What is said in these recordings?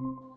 Hello.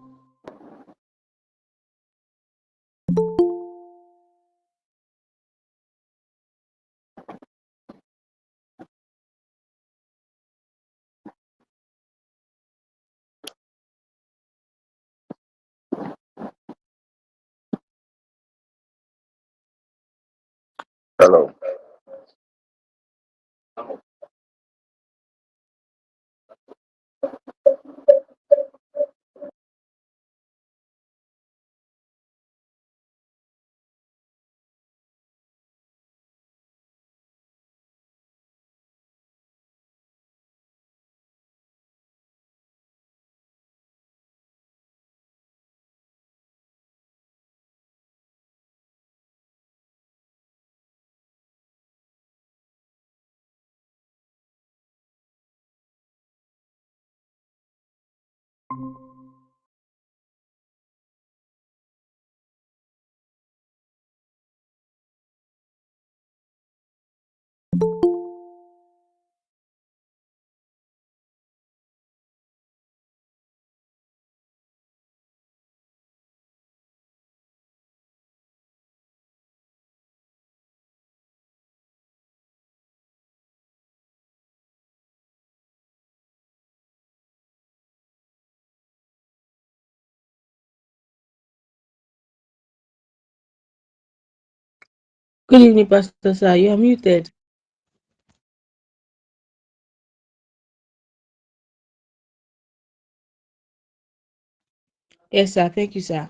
Good evening, Pastor Sir. You are muted. Yes, sir. Thank you, sir.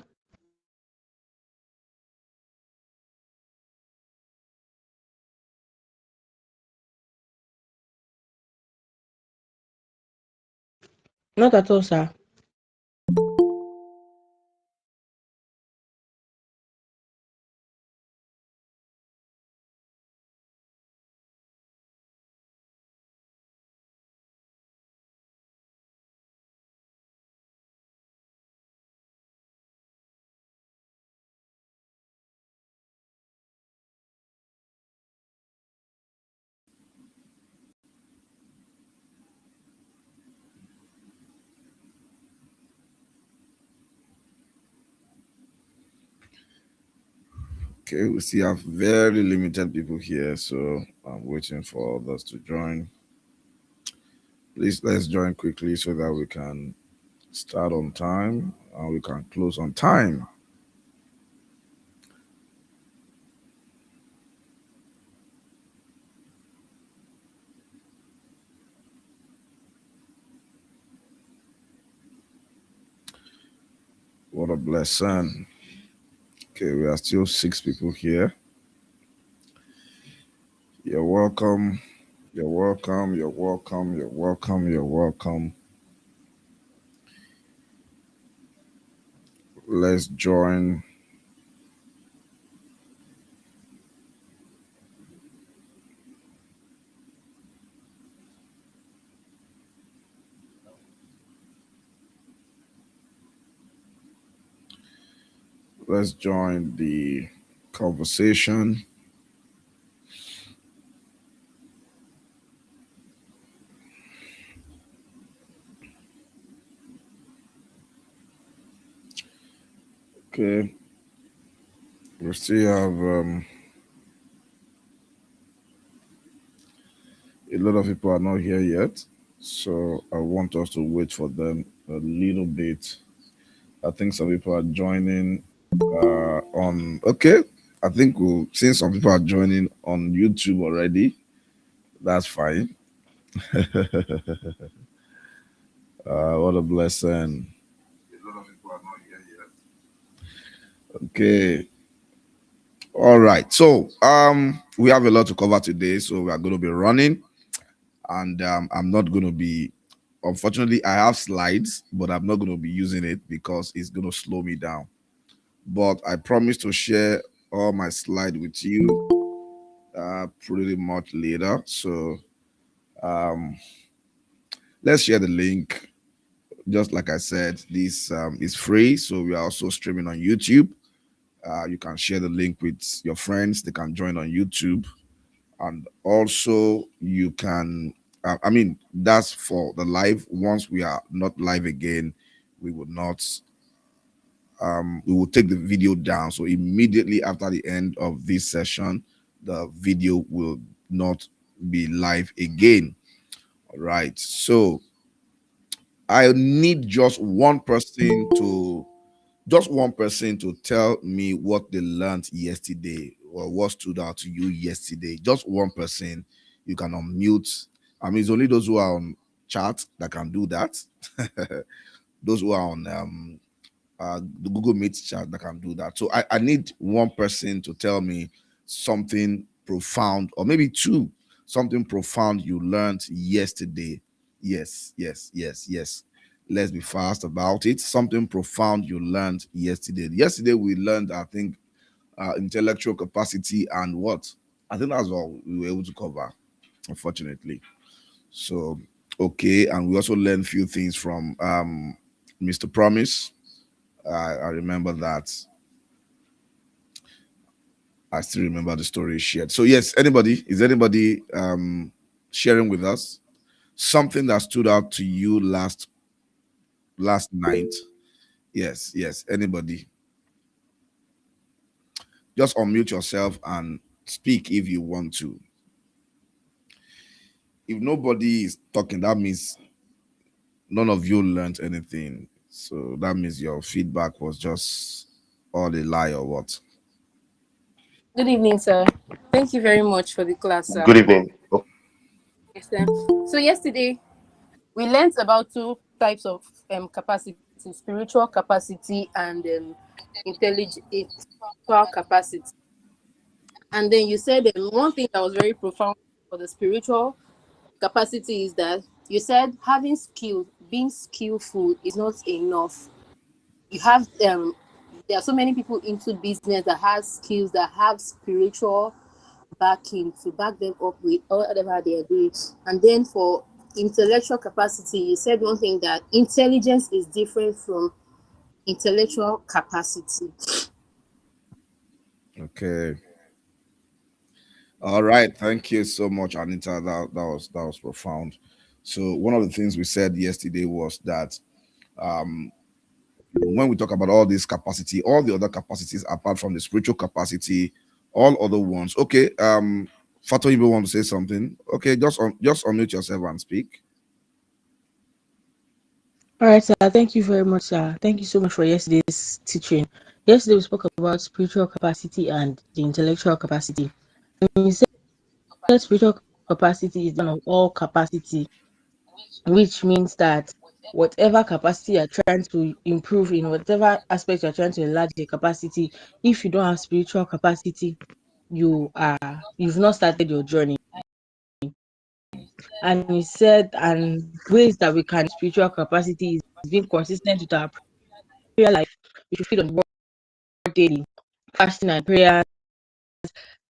Not at all, sir. Okay, we still have very limited people here, so I'm waiting for others to join. Please let's join quickly so that we can start on time and we can close on time. What a blessing. Okay, we are still six people here. You're welcome. You're welcome. You're welcome. You're welcome. You're welcome. Let's join. Let's join the conversation. Okay, we still have a lot of people are not here yet, so I want us to wait for them a little bit. I think some people are joining on. Okay, I think we'll since some people are joining on YouTube already. That's fine. What a blessing. A lot of people are not here yet. Okay. All right. So we have a lot to cover today, so we are going to be running, and I'm not going to be. Unfortunately, I have slides, but I'm not going to be using it because it's going to slow me down. But I promise to share all my slide with you pretty much later. So um, let's share the link. Just like I said, this is free, so we are also streaming on YouTube. You can share the link with your friends; they can join on YouTube, and also you can. I mean, that's for the live. Once we are not live again, we would not we will take the video down. So immediately after the end of this session, the video will not be live again. All right. So I need just one person to tell me what they learned yesterday or what stood out to you yesterday. Just one person. You can unmute. I mean, it's only those who are on chat that can do that. Those who are on the Google Meet chat that can do that. So I need one person to tell me something profound, or maybe two, something profound you learned yesterday. Yes, yes, yes, yes. Let's be fast about it. Something profound you learned yesterday. Yesterday we learned, I think, intellectual capacity and what? I think that's all we were able to cover, unfortunately. So okay, and we also learned a few things from Mr. Promise. I remember that. I still remember the story shared. So yes, is anybody sharing with us something that stood out to you last night? Yes, yes. Anybody? Just unmute yourself and speak if you want to. If nobody is talking, that means none of you learned anything. So that means your feedback was just all a lie or what? Good evening, sir. Thank you very much for the class, sir. Good evening. Oh, Yes, sir. So yesterday we learned about two types of capacity: spiritual capacity and intellectual capacity. And then you said one thing that was very profound for the spiritual capacity is that you said having skill, being skillful is not enough. You have there are so many people into business that has skills, that have spiritual backing to back them up with whatever they are doing. And then for intellectual capacity, you said one thing, that intelligence is different from intellectual capacity. Okay. All right. Thank you so much, Anita. That was profound. So one of the things we said yesterday was that um, when we talk about all this capacity, all the other capacities apart from the spiritual capacity, all other ones. Okay. Fato, you want to say something? Okay, just unmute yourself and speak. All right, sir. Thank you very much, sir. Thank you so much for yesterday's teaching. Yesterday we spoke about spiritual capacity and the intellectual capacity. And you said spiritual capacity is one of all capacity, which means that whatever capacity you're trying to improve in, whatever aspect you're trying to enlarge the capacity, if you don't have spiritual capacity, you've not started your journey. And he said, and ways that we can spiritual capacity is being consistent with our prayer life. We should feed on the word daily, fasting and prayer,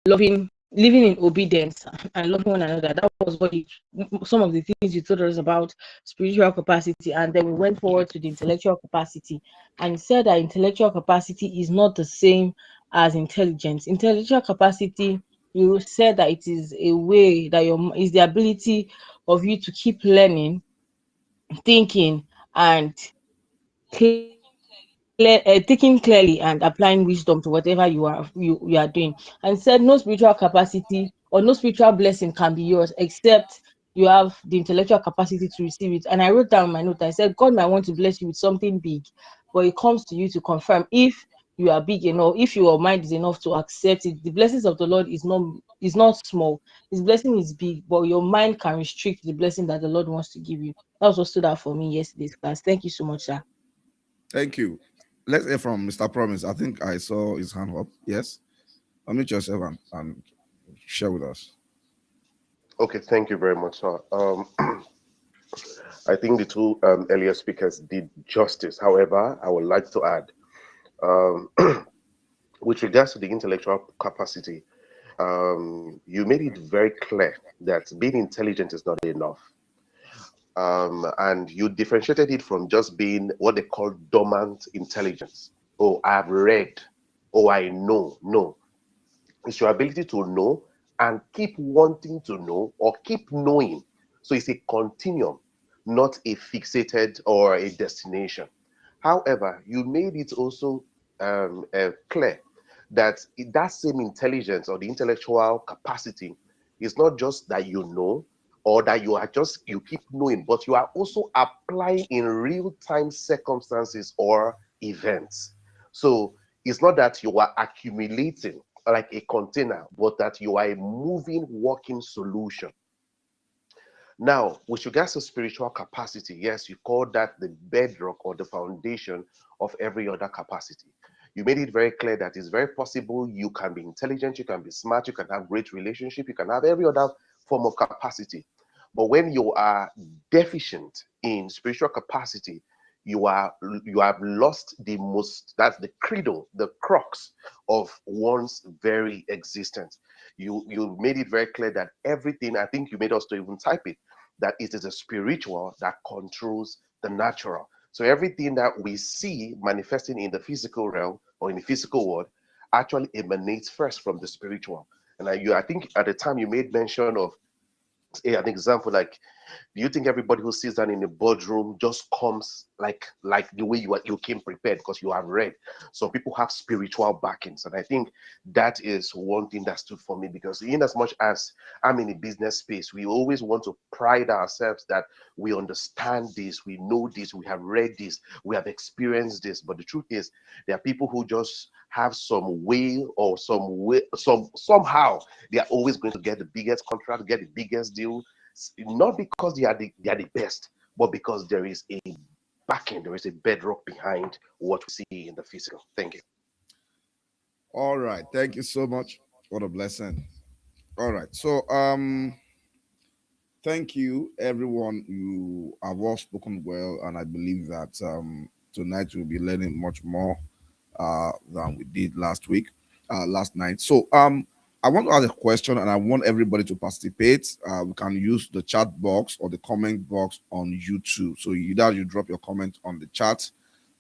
loving, living in obedience and loving one another. That was some of the things you told us about spiritual capacity. And then we went forward to the intellectual capacity and said that intellectual capacity is not the same as intelligence. Intellectual capacity, you said that it is a way that is the ability of you to keep learning, thinking, and thinking clearly and applying wisdom to whatever you are doing. And said no spiritual capacity or no spiritual blessing can be yours except you have the intellectual capacity to receive it. And I wrote down my note. I said God might want to bless you with something big, but it comes to you to confirm if you are big enough, if your mind is enough to accept it. The blessings of the Lord is not small. His blessing is big, but your mind can restrict the blessing that the Lord wants to give you. That was what stood out for me yesterday's class. Thank you so much, sir. Thank you. Let's hear from Mr. Promise. I think I saw his hand up. Yes. Unmute yourself and share with us. okay, thank you very much, sir. I think the two earlier speakers did justice. However, I would like to add, um, with regards to the intellectual capacity, you made it very clear that being intelligent is not enough. And you differentiated it from just being what they call dormant intelligence. Oh, I've read. Oh, I know. No, it's your ability to know and keep wanting to know or keep knowing. So it's a continuum, not a fixated or a destination. However, you made it also clear that that same intelligence or the intellectual capacity is not just that you know, or that you are just you keep knowing, but you are also applying in real time circumstances or events. So it's not that you are accumulating like a container, but that you are a moving, working solution. Now, with regards to spiritual capacity, yes, you call that the bedrock or the foundation of every other capacity. You made it very clear that it's very possible you can be intelligent, you can be smart, you can have great relationship, you can have every other form of capacity. But when you are deficient in spiritual capacity, you are you have lost the most, that's the credo, the crux of one's very existence. You made it very clear that everything, I think you made us to even type it, that it is a spiritual that controls the natural. So everything that we see manifesting in the physical realm or in the physical world actually emanates first from the spiritual. And I think at the time you made mention of an example like, do you think everybody who sits down in the boardroom just comes like the way you came prepared because you have read? Some people have spiritual backings, and I think that is one thing that stood for me, because in as much as I'm in a business space, we always want to pride ourselves that we understand this, we know this, we have read this, we have experienced this. But the truth is, there are people who just have some way or somehow they are always going to get the biggest contract, get the biggest deal, not because they are the best, but because there is a backing, there is a bedrock behind what we see in the physical. Thank you. All right. Thank you so much. What a blessing. All right. So thank you everyone. You have all spoken well, and I believe that tonight we'll be learning much more than we did last week, last night. So I want to ask a question, and I want everybody to participate. We can use the chat box or the comment box on YouTube. So either you drop your comment on the chat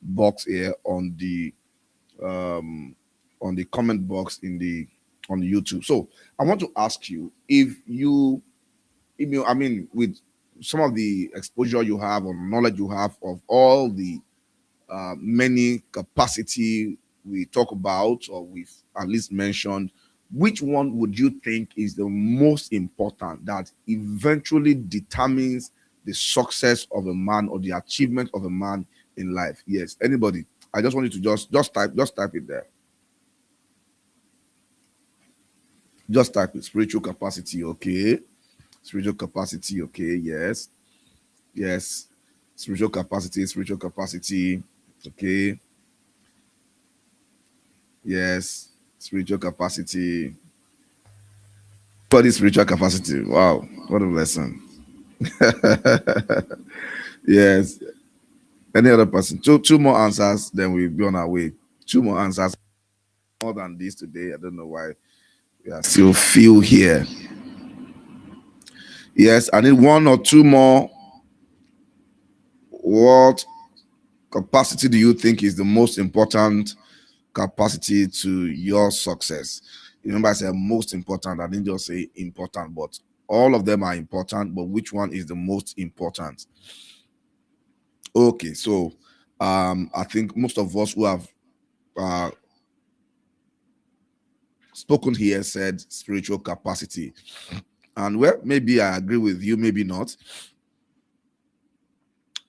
box here um, on the comment box in the on the YouTube. So I want to ask you I mean, with some of the exposure you have or knowledge you have of all the many capacity we talk about or we've at least mentioned, which one would you think is the most important that eventually determines the success of a man or the achievement of a man in life? Yes, anybody? I just want you to just type it there. Just type it. Spiritual capacity, okay. Spiritual capacity, okay. Yes, yes. Spiritual capacity, okay. Yes, spiritual capacity. Body spiritual capacity. Wow, what a lesson. Yes. Any other person? Two more answers, then we'll be on our way. Two more answers. More than this today. I don't know why we are still few here. Yes, I need one or two more. What capacity do you think is the most important capacity to your success? Remember, I said most important. I didn't just say important, but all of them are important. But which one is the most important? Okay, so I think most of us who have uh, spoken here said spiritual capacity, and well, maybe I agree with you, maybe not.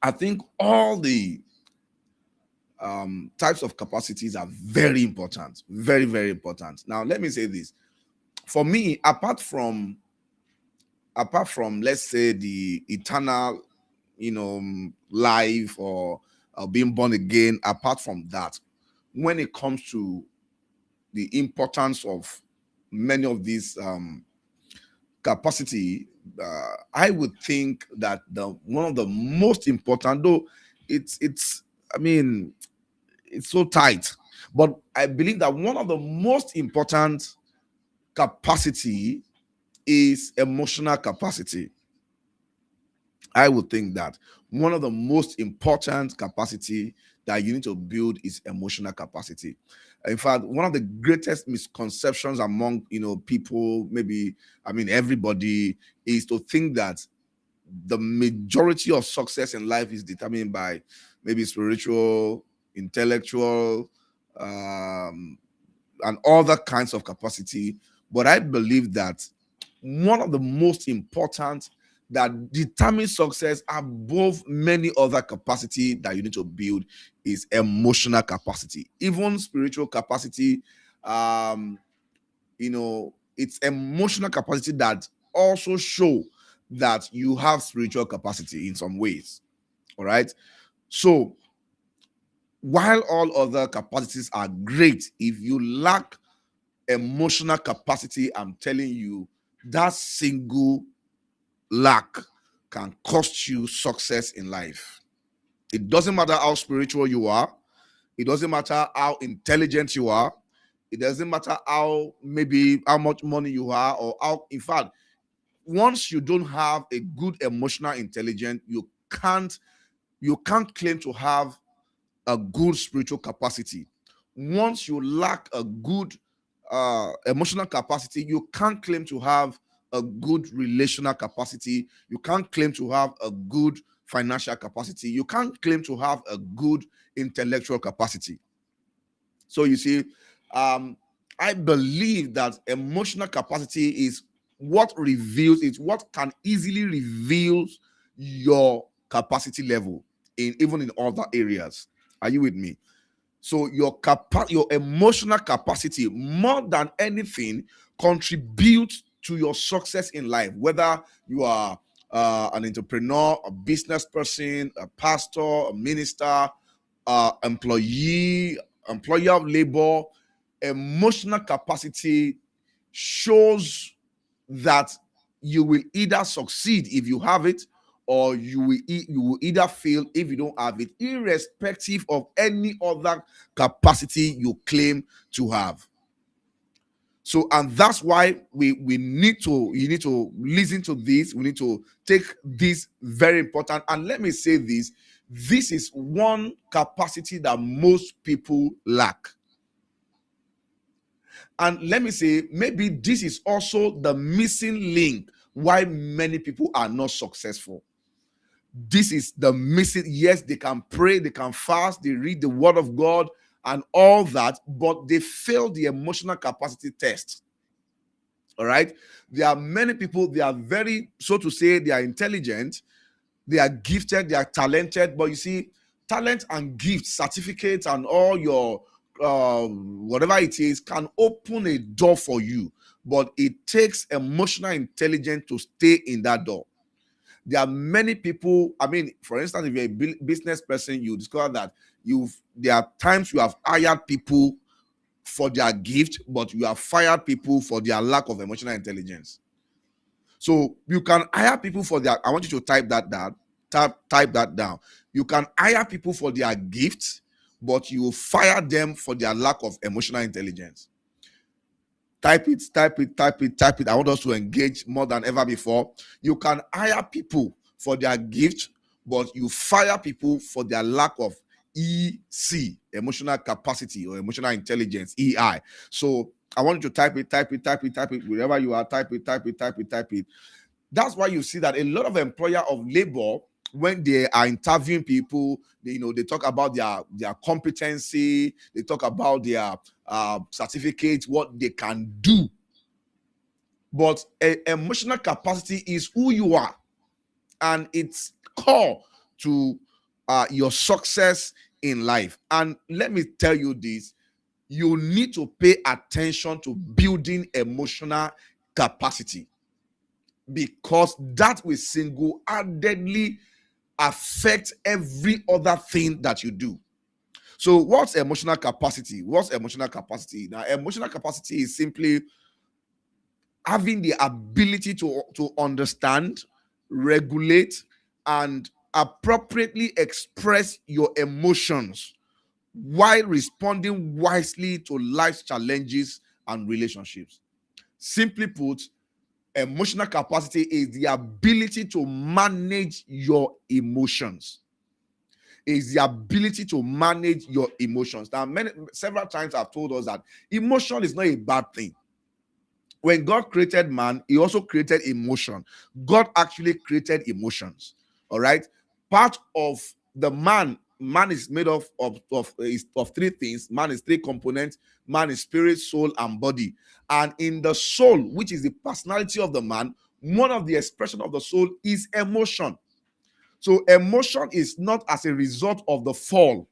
I think all the types of capacities are very important, very, very important. Now, let me say this: for me, apart from let's say the eternal, life or being born again, apart from that, when it comes to the importance of many of these capacity, I would think that the one of the most important, though it's I mean it's so tight, but I believe that one of the most important capacity is emotional capacity. I would think that one of the most important capacity that you need to build is emotional capacity. In fact, one of the greatest misconceptions among people, maybe everybody, is to think that the majority of success in life is determined by maybe spiritual, intellectual, um, and other kinds of capacity. But I believe that one of the most important that determines success above many other capacity that you need to build is emotional capacity. Even spiritual capacity, um, it's emotional capacity that also show that you have spiritual capacity in some ways. All right. So while all other capacities are great, if you lack emotional capacity, I'm telling you, that single lack can cost you success in life. It doesn't matter how spiritual you are, it doesn't matter how intelligent you are, it doesn't matter maybe how much money you are, or how, in fact, once you don't have a good emotional intelligence, you can't claim to have a good spiritual capacity. Once you lack a good emotional capacity, you can't claim to have a good relational capacity. You can't claim to have a good financial capacity. You can't claim to have a good intellectual capacity. So you see, I believe that emotional capacity is what can easily reveal your capacity level even in other areas. Are you with me? So your emotional capacity, more than anything, contributes to your success in life. Whether you are an entrepreneur, a business person, a pastor, a minister, employer of labor, emotional capacity shows that you will either succeed if you have it, or you will either fail if you don't have it, irrespective of any other capacity you claim to have. So, and that's why we need to you need to listen to this. We need to take this very important. And let me say this is one capacity that most people lack. And let me say, maybe this is also the missing link why many people are not successful. This is the missing. Yes, they can pray, they can fast, they read the word of God and all that, but they fail the emotional capacity test. All right. There are many people, they are very, so to say, they are intelligent, they are gifted, they are talented, but you see, talent and gift certificates and all your whatever it is can open a door for you, but it takes emotional intelligence to stay in that door. There are many people, I mean, for instance, if you're a business person, you discover that there are times you have hired people for their gift, but you have fired people for their lack of emotional intelligence. So you can hire people for their, I want you to type that down. Type that down. You can hire people for their gifts, but you will fire them for their lack of emotional intelligence. Type it, type it, type it, type it. I want us to engage more than ever before. You can hire people for their gift, but you fire people for their lack of EC, emotional capacity or emotional intelligence, EI. So I want you to type it, type it, type it, type it, wherever you are, type it, type it, type it, type it. That's why you see that a lot of employer of labor, when they are interviewing people, they talk about their competency, they talk about their certificates, what they can do. But emotional capacity is who you are, and it's core to your success in life. And let me tell you this: you need to pay attention to building emotional capacity, because that will single-handedly affect every other thing that you do. So what's emotional capacity? Now, emotional capacity is simply having the ability to understand, regulate, and appropriately express your emotions while responding wisely to life's challenges and relationships. Simply put, emotional capacity is the ability to manage your emotions. Is the ability to manage your emotions. Now, several times I've told us that emotion is not a bad thing. When God created man, he also created emotion. God actually created emotions. All right. Part of the man man is made of three things. Man is three components. Man is spirit, soul, and body. And in the soul, which is the personality of the man, one of the expression of the soul is emotion. So emotion is not as a result of the fall.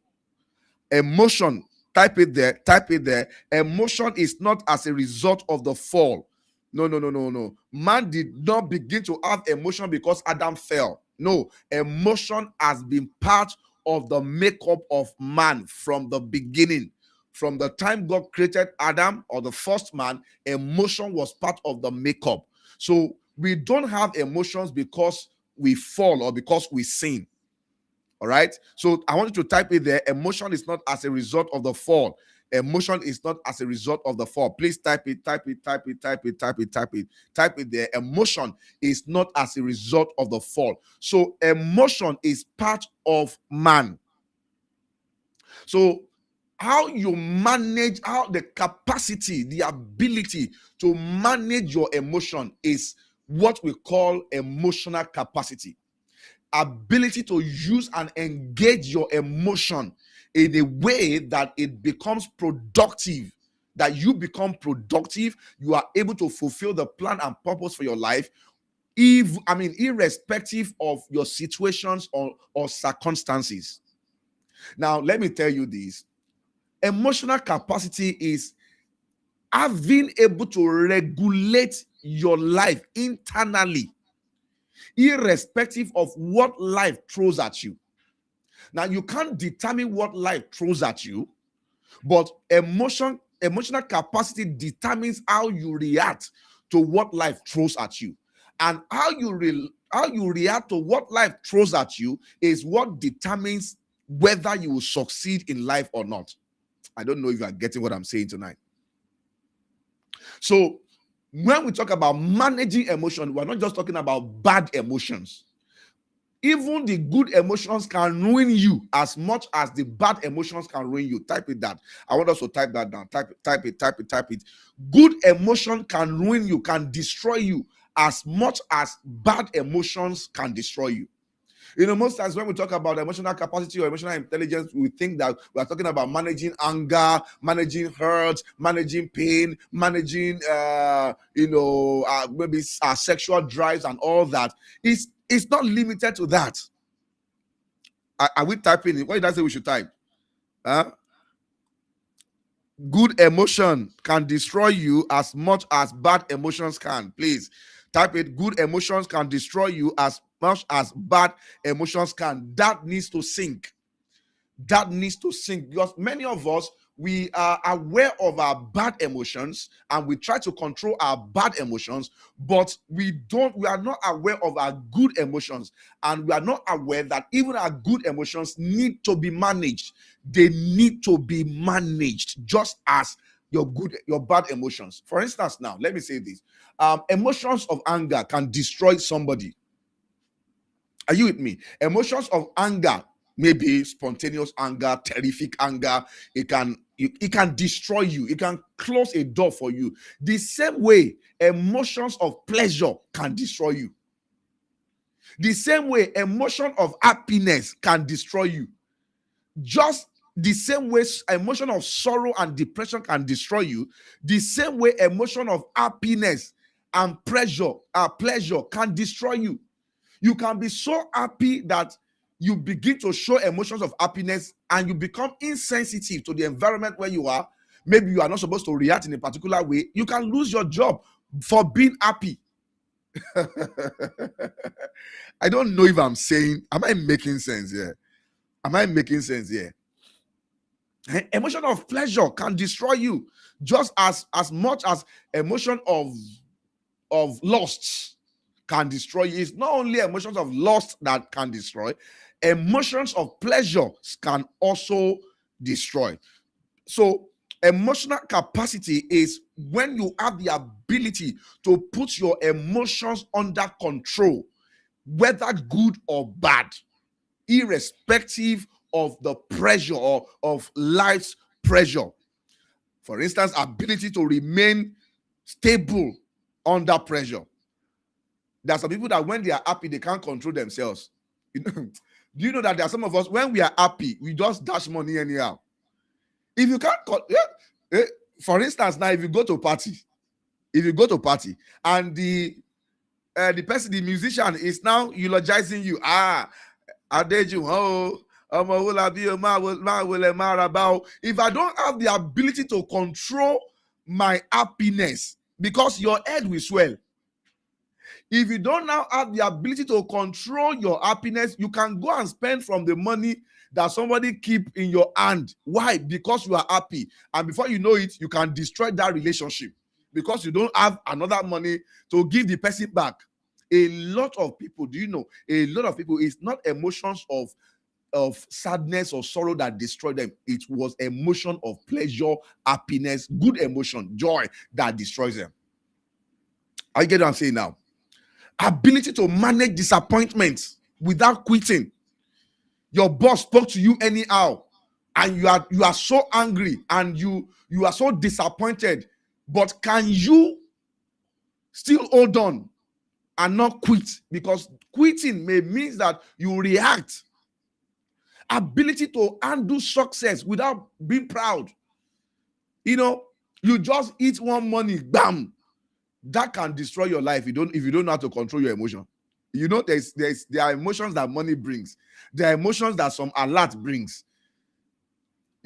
Emotion, type it there, type it there. Emotion is not as a result of the fall. No, no, no, no, no. Man did not begin to have emotion because Adam fell. No, emotion has been part of the makeup of man from the beginning. From the time God created Adam, or the first man, emotion was part of the makeup. So we don't have emotions because we fall or because we sin. All right. So I want you to type it there. Emotion is not as a result of the fall. Emotion is not as a result of the fall. Please type it, type it, type it, type it, type it, type it, type it there. Emotion is not as a result of the fall. So emotion is part of man. So how you manage, how the capacity, the ability to manage your emotion is what we call emotional capacity. Ability to use and engage your emotion in a way that it becomes productive, that you become productive, you are able to fulfill the plan and purpose for your life, irrespective of your situations or circumstances. Now, let me tell you this. Emotional capacity is having able to regulate your life internally, irrespective of what life throws at you. Now, you can't determine what life throws at you, but emotional capacity determines how you react to what life throws at you. And how you react to what life throws at you is what determines whether you will succeed in life or not. I don't know if you are getting what I'm saying tonight. So when we talk about managing emotion, we're not just talking about bad emotions. Even the good emotions can ruin you as much as the bad emotions can ruin you. Type it down. I want us to type that down. Type it. Good emotion can ruin you, can destroy you as much as bad emotions can destroy you. You know, most times when we talk about emotional capacity or emotional intelligence, we think that we are talking about managing anger, managing hurt, managing pain, managing, maybe our sexual drives and all that. It's not limited to that. Are we typing it? What did I say we should type? Good emotion can destroy you as much as bad emotions can. Please type it. Good emotions can destroy you as much as bad emotions can. That needs to sink. That needs to sink, because many of us, we are aware of our bad emotions and we try to control our bad emotions, but we are not aware of our good emotions, and we are not aware that even our good emotions need to be managed. They need to be managed just as your bad emotions. For instance, now let me say this. Emotions of anger can destroy somebody. Are you with me? Emotions of anger, maybe spontaneous anger, terrific anger, it can destroy you. It can close a door for you. The same way emotions of pleasure can destroy you. The same way emotion of happiness can destroy you. Just the same way emotion of sorrow and depression can destroy you, the same way emotion of happiness and pleasure can destroy you. You can be so happy that you begin to show emotions of happiness and you become insensitive to the environment where you are. Maybe you are not supposed to react in a particular way. You can lose your job for being happy. I don't know if am I making sense here? Am I making sense here? Emotion of pleasure can destroy you just as much as emotion of lust can destroy you. It's not only emotions of lust that can destroy, emotions of pleasure can also destroy. So emotional capacity is when you have the ability to put your emotions under control, whether good or bad, irrespective of the pressure or of life's pressure. For instance, ability to remain stable under pressure. There are some people that when they are happy, they can't control themselves. Do you know that there are some of us, when we are happy, we just dash money anyhow? If you can't, for instance, now if you go to party, and the person, the musician, is now eulogizing you. Juwon Owolabi, if I don't have the ability to control my happiness, because your head will swell. If you don't now have the ability to control your happiness, you can go and spend from the money that somebody keep in your hand. Why? Because you are happy. And before you know it, you can destroy that relationship because you don't have another money to give the person back. A lot of people, do you know, a lot of people, it's not emotions of sadness or sorrow that destroyed them. It was emotion of pleasure, happiness, good emotion, joy that destroys them. I get what I'm saying now. Ability to manage disappointment without quitting. Your boss spoke to you anyhow, and you are so angry and you are so disappointed, but can you still hold on and not quit? Because quitting may mean that you react. Ability to undo success without being proud. You just eat one money, bam. That can destroy your life if you don't know how to control your emotion. There are emotions that money brings. There are emotions that some alert brings.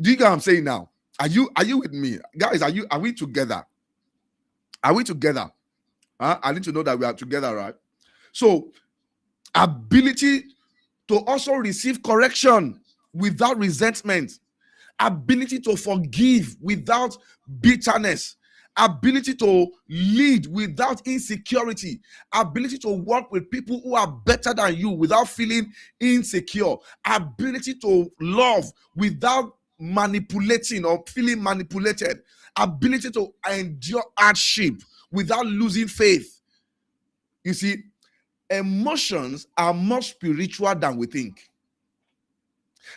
Do you get what I'm saying now? Are you with me, guys? Are we together? Are we together? I need to know that we are together, right? So, ability to also receive correction without resentment, ability to forgive without bitterness, ability to lead without insecurity, ability to work with people who are better than you without feeling insecure, ability to love without manipulating or feeling manipulated, ability to endure hardship without losing faith. You see, emotions are more spiritual than we think.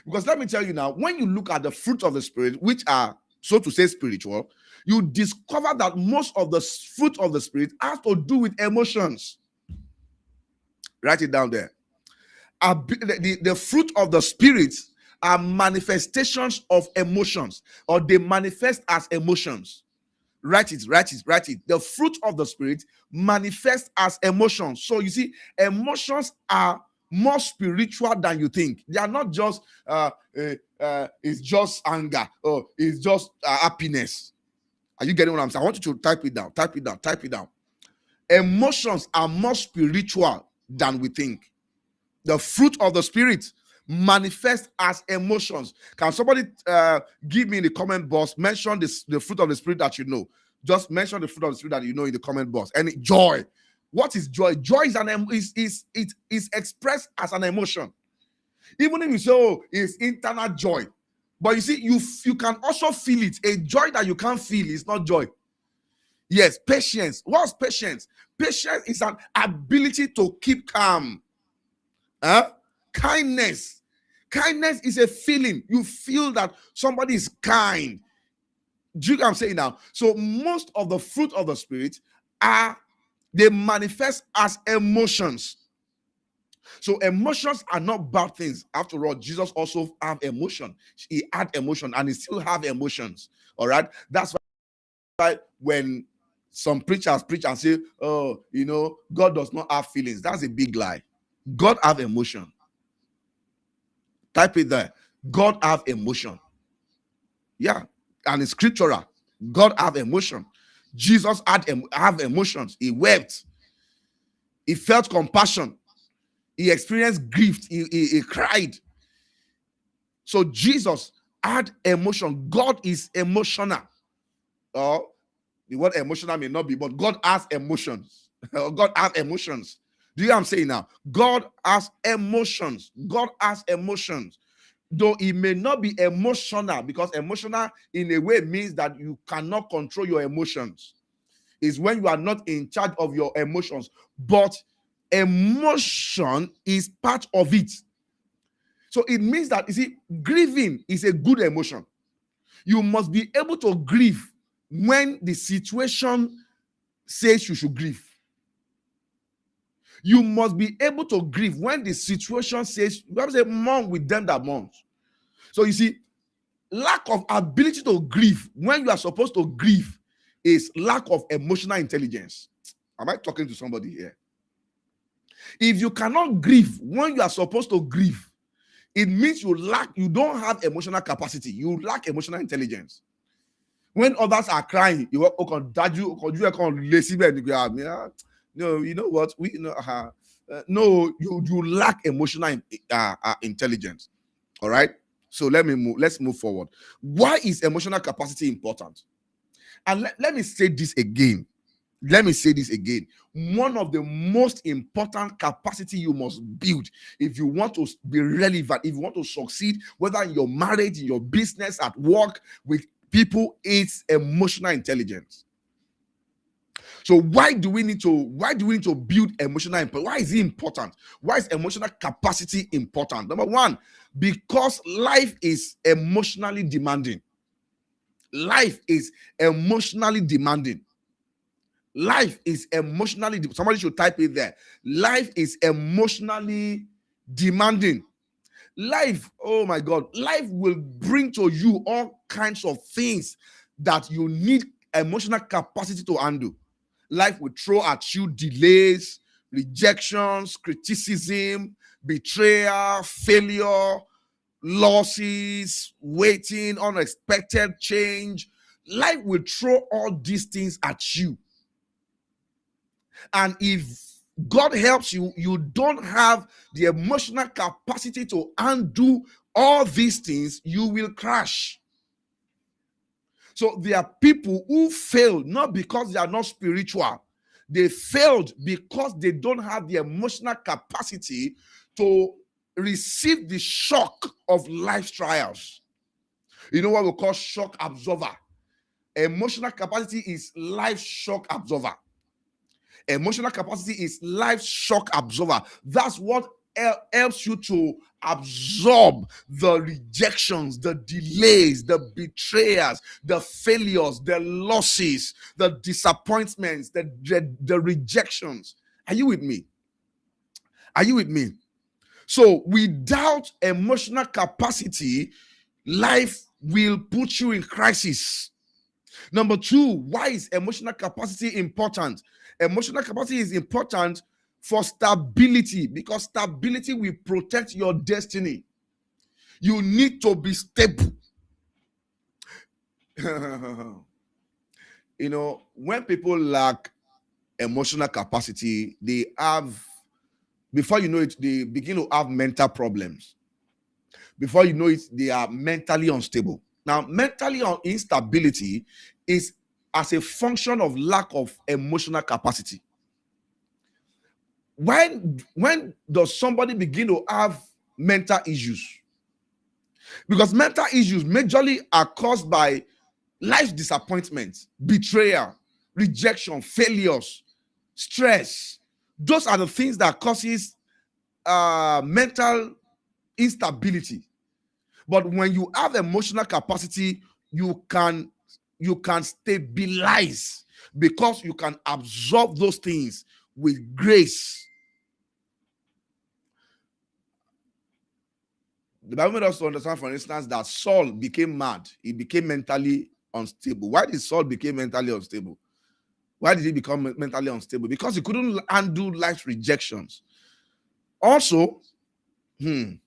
Because let me tell you now, when you look at the fruit of the Spirit, which are, so to say, spiritual, you discover that most of the fruit of the Spirit has to do with emotions. Write it down there. The fruit of the Spirit are manifestations of emotions, or they manifest as emotions. Write it. The fruit of the Spirit manifests as emotions. So you see, emotions are more spiritual than you think. They are not just it's just anger or it's just happiness. Are you getting what I'm saying? I want you to type it down. Emotions are more spiritual than we think. The fruit of the Spirit manifest as emotions. Can somebody give me in the comment box, mention the fruit of the Spirit that you know? Just mention the fruit of the Spirit that you know in the comment box. And joy. What is joy? Joy is expressed as an emotion. Even if you say, oh, it's internal joy. But you see, you can also feel it. A joy that you can't feel is not joy. Yes, patience. What's patience? Patience is an ability to keep calm. Kindness. Kindness is a feeling. You feel that somebody is kind. Do you know what I'm saying now? So most of the fruit of the Spirit they manifest as emotions. So emotions are not bad things. After all, Jesus also have emotion. He had emotion and he still have emotions. All right. That's why when some preachers preach and say, oh, God does not have feelings. That's a big lie. God have emotion. Type it there. God have emotion. Yeah. And it's scriptural. God have emotion. Jesus have emotions. He wept. He felt compassion. He experienced grief. He cried. So Jesus had emotion. God is emotional. The word emotional may not be, but God has emotions. God has emotions. Do you know what I'm saying now? God has emotions. God has emotions. Though it may not be emotional, because emotional in a way means that you cannot control your emotions. It's when you are not in charge of your emotions. But emotion is part of it. So it means that, you see, grieving is a good emotion. You must be able to grieve when the situation says you should grieve. You must be able to grieve when the situation says, the Bible says, mourn with them that mourn. So you see, lack of ability to grieve when you are supposed to grieve is lack of emotional intelligence. Am I talking to somebody here? If you cannot grieve when you are supposed to grieve, it means you don't have emotional capacity. You lack emotional intelligence. When others are crying, you no, you know what? You lack emotional intelligence. All right. So let's move forward. Why is emotional capacity important? And let me say this again. One of the most important capacity you must build if you want to be relevant, if you want to succeed, whether in your marriage, in your business, at work, with people, is emotional intelligence. So why do we need to build emotional intelligence? Why is it important? Why is emotional capacity important? Number one, because life is emotionally demanding. Life is emotionally demanding. Somebody should type it there. Life is emotionally demanding. Life, oh my God, life will bring to you all kinds of things that you need emotional capacity to handle. Life will throw at you delays, rejections, criticism, betrayal, failure, losses, waiting, unexpected change. Life will throw all these things at you. And if God helps you, you don't have the emotional capacity to undo all these things, you will crash. So there are people who fail not because they are not spiritual. They failed because they don't have the emotional capacity to receive the shock of life trials. You know what we call shock absorber? Emotional capacity is life shock absorber. Emotional capacity is life shock absorber. That's what helps you to absorb the rejections, the delays, the betrayals, the failures, the losses, the disappointments, the rejections. Are you with me? Are you with me? So without emotional capacity, life will put you in crisis. Number two, why is emotional capacity important? Emotional capacity is important for stability, because stability will protect your destiny. You need to be stable. You know, when people lack emotional capacity, before you know it, they begin to have mental problems. Before you know it, they are mentally unstable. Now, mentally instability is as a function of lack of emotional capacity. When does somebody begin to have mental issues? Because mental issues majorly are caused by life disappointments, betrayal, rejection, failures, stress. Those are the things that causes mental instability. But when you have emotional capacity, you can stabilize, because you can absorb those things with grace. The Bible made us to understand, for instance, that Saul became mad. He became mentally unstable. Why did Saul become mentally unstable? Why did he become mentally unstable? Because he couldn't handle life's rejections. Also, you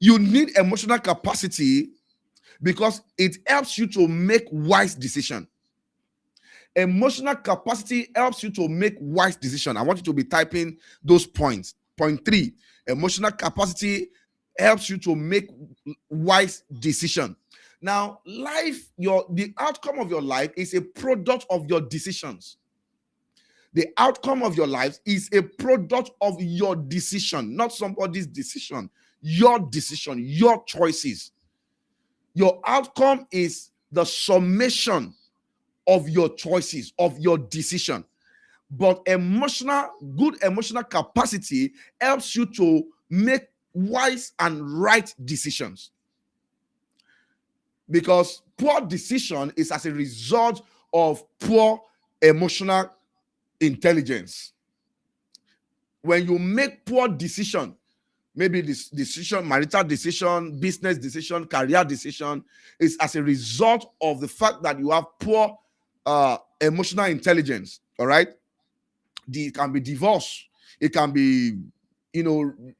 need emotional capacity because it helps you to make wise decisions. Emotional capacity helps you to make wise decisions. I want you to be typing those points. Point 3, emotional capacity helps you to make wise decisions. Now, the outcome of your life is a product of your decisions. The outcome of your life is a product of your decision, not somebody's decision. Your decision, your choices. Your outcome is the summation of your choices, of your decision. But good emotional capacity helps you to make wise and right decisions. Because poor decision is as a result of poor emotional intelligence. when you make poor decision, maybe this decision, marital decision, business decision, career decision, is as a result of the fact that you have poor emotional intelligence. All right, it can be divorce, it can be,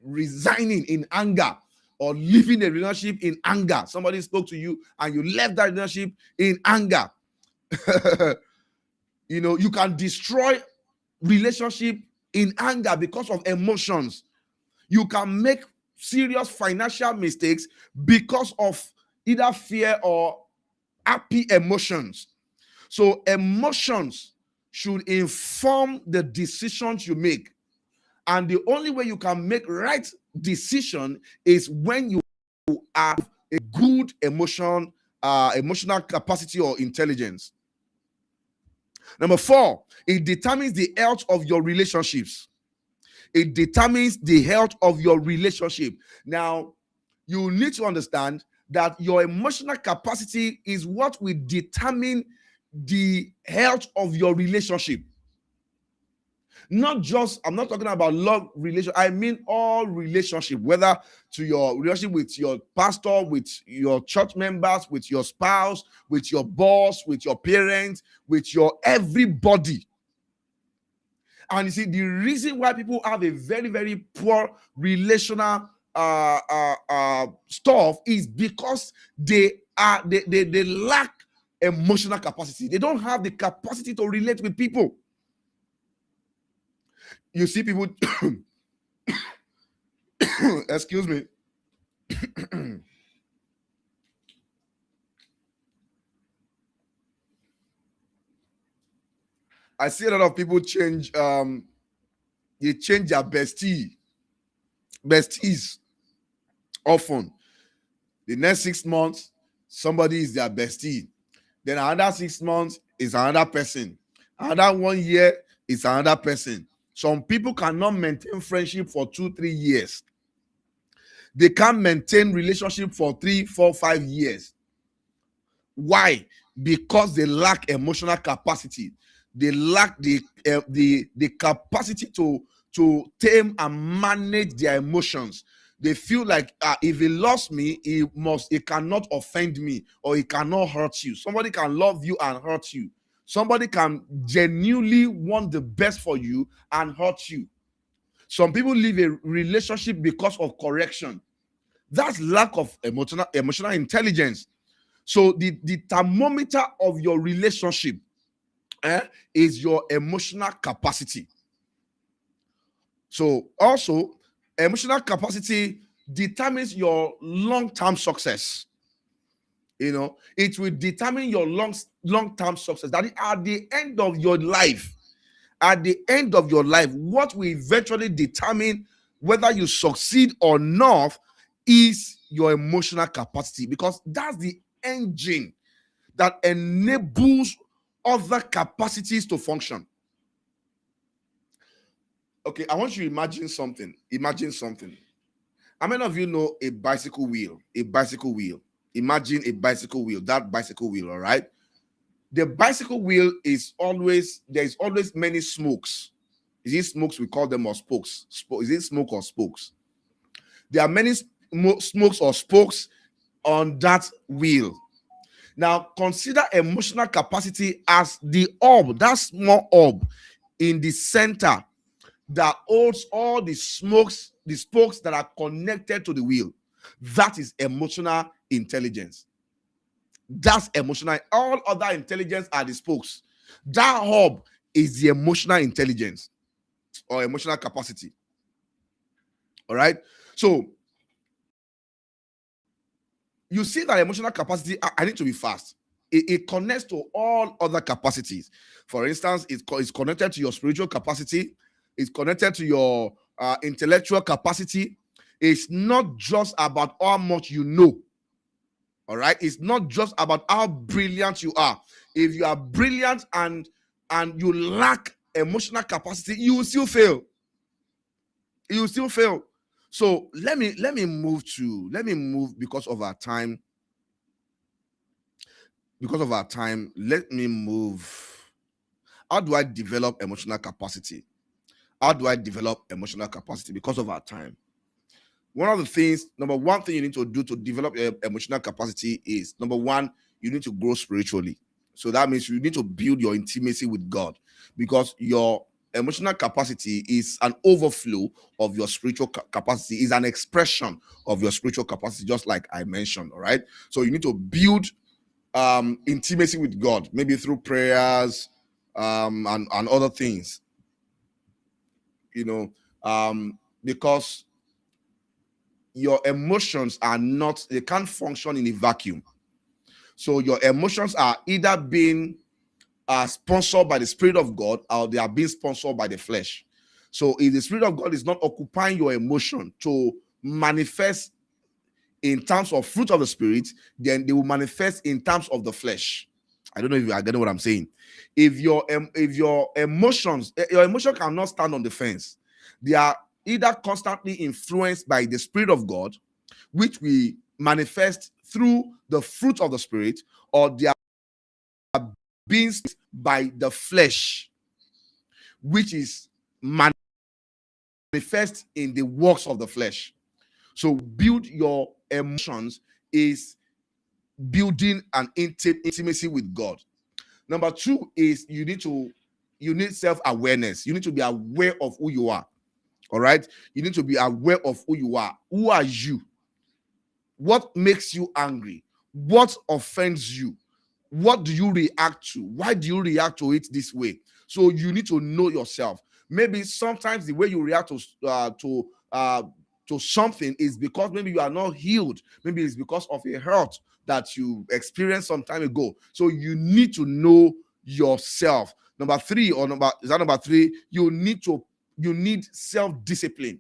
resigning in anger, or leaving a relationship in anger. Somebody spoke to you and you left that relationship in anger. You can destroy relationship in anger because of emotions. You can make serious financial mistakes because of either fear or happy emotions. So emotions should inform the decisions you make. And the only way you can make right decision is when you have a good emotional capacity or intelligence. Number 4, it determines the health of your relationships. It determines the health of your relationship. Now, you need to understand that your emotional capacity is what will determine the health of your relationship. Not just, I'm not talking about love relation, I mean all relationship, whether to your relationship with your pastor, with your church members, with your spouse, with your boss, with your parents, with your everybody. And you see, the reason why people have a very, very poor relational stuff is because they lack emotional capacity. They don't have the capacity to relate with people. You see people, excuse me. I see a lot of people change, they change their besties often. The next 6 months, somebody is their bestie. Then another 6 months is another person. Another 1 year is another person. Some people cannot maintain friendship for 2-3 years. They can't maintain relationship for 3, 4, 5 years. Why? Because they lack emotional capacity. They lack the capacity to tame and manage their emotions. They feel like if he loves me, he cannot offend me, or he cannot hurt you. Somebody can love you and hurt you. Somebody can genuinely want the best for you and hurt you. Some people leave a relationship because of correction. That's lack of emotional intelligence. So the thermometer of your relationship is your emotional capacity. So also, emotional capacity determines your long-term success. It will determine your long-term success. That is, at the end of your life, what will eventually determine whether you succeed or not is your emotional capacity, because that's the engine that enables other capacities to function. Okay, I want you to imagine something. How many of you know a bicycle wheel? Imagine a bicycle wheel, that bicycle wheel, all right? The bicycle wheel there's always many smokes. Is it smokes? We call them, or spokes? Is it smoke or spokes? There are many smokes or spokes on that wheel. Now, consider emotional capacity as the orb, that small orb in the center that holds all the spokes that are connected to the wheel. That is emotional intelligence. That's emotional. All other intelligence are the spokes. That hub is the emotional intelligence or emotional capacity. All right. So you see that emotional capacity, I need to be fast. It connects to all other capacities. For instance, it's connected to your spiritual capacity. It's connected to your intellectual capacity. It's not just about how much you know. All right. It's not just about how brilliant you are. If you are brilliant and you lack emotional capacity, you will still fail. So let me move because of our time. Let me move. How do I develop emotional capacity? How do I develop emotional capacity? Because of our time, one of the things, number one thing you need to do to develop your emotional capacity is, number one, you need to grow spiritually. So that means you need to build your intimacy with God, because your emotional capacity is an overflow of your spiritual capacity, is an expression of your spiritual capacity, just like I mentioned. All right. So you need to build intimacy with God, maybe through prayers and other things, because your emotions are not, they can't function in a vacuum. So your emotions are either being sponsored by the Spirit of God, or they are being sponsored by the flesh. So if the Spirit of God is not occupying your emotion to manifest in terms of fruit of the Spirit, then they will manifest in terms of the flesh. I don't know if you are getting what I'm saying. If your emotions, your emotion cannot stand on the fence. They are either constantly influenced by the Spirit of God, which we manifest through the fruit of the Spirit, or they are being by the flesh, which is manifest in the works of the flesh. So build your emotions is building an intimacy with God. Number two is you need self-awareness. You need to be aware of who you are. All right. You need to be aware of who you are. Who are you? What makes you angry? What offends you? What do you react to? Why do you react to it this way? So you need to know yourself. Maybe sometimes the way you react to something is because maybe you are not healed. Maybe it's because of a hurt that you experienced some time ago. So you need to know yourself. Number three, you need self-discipline.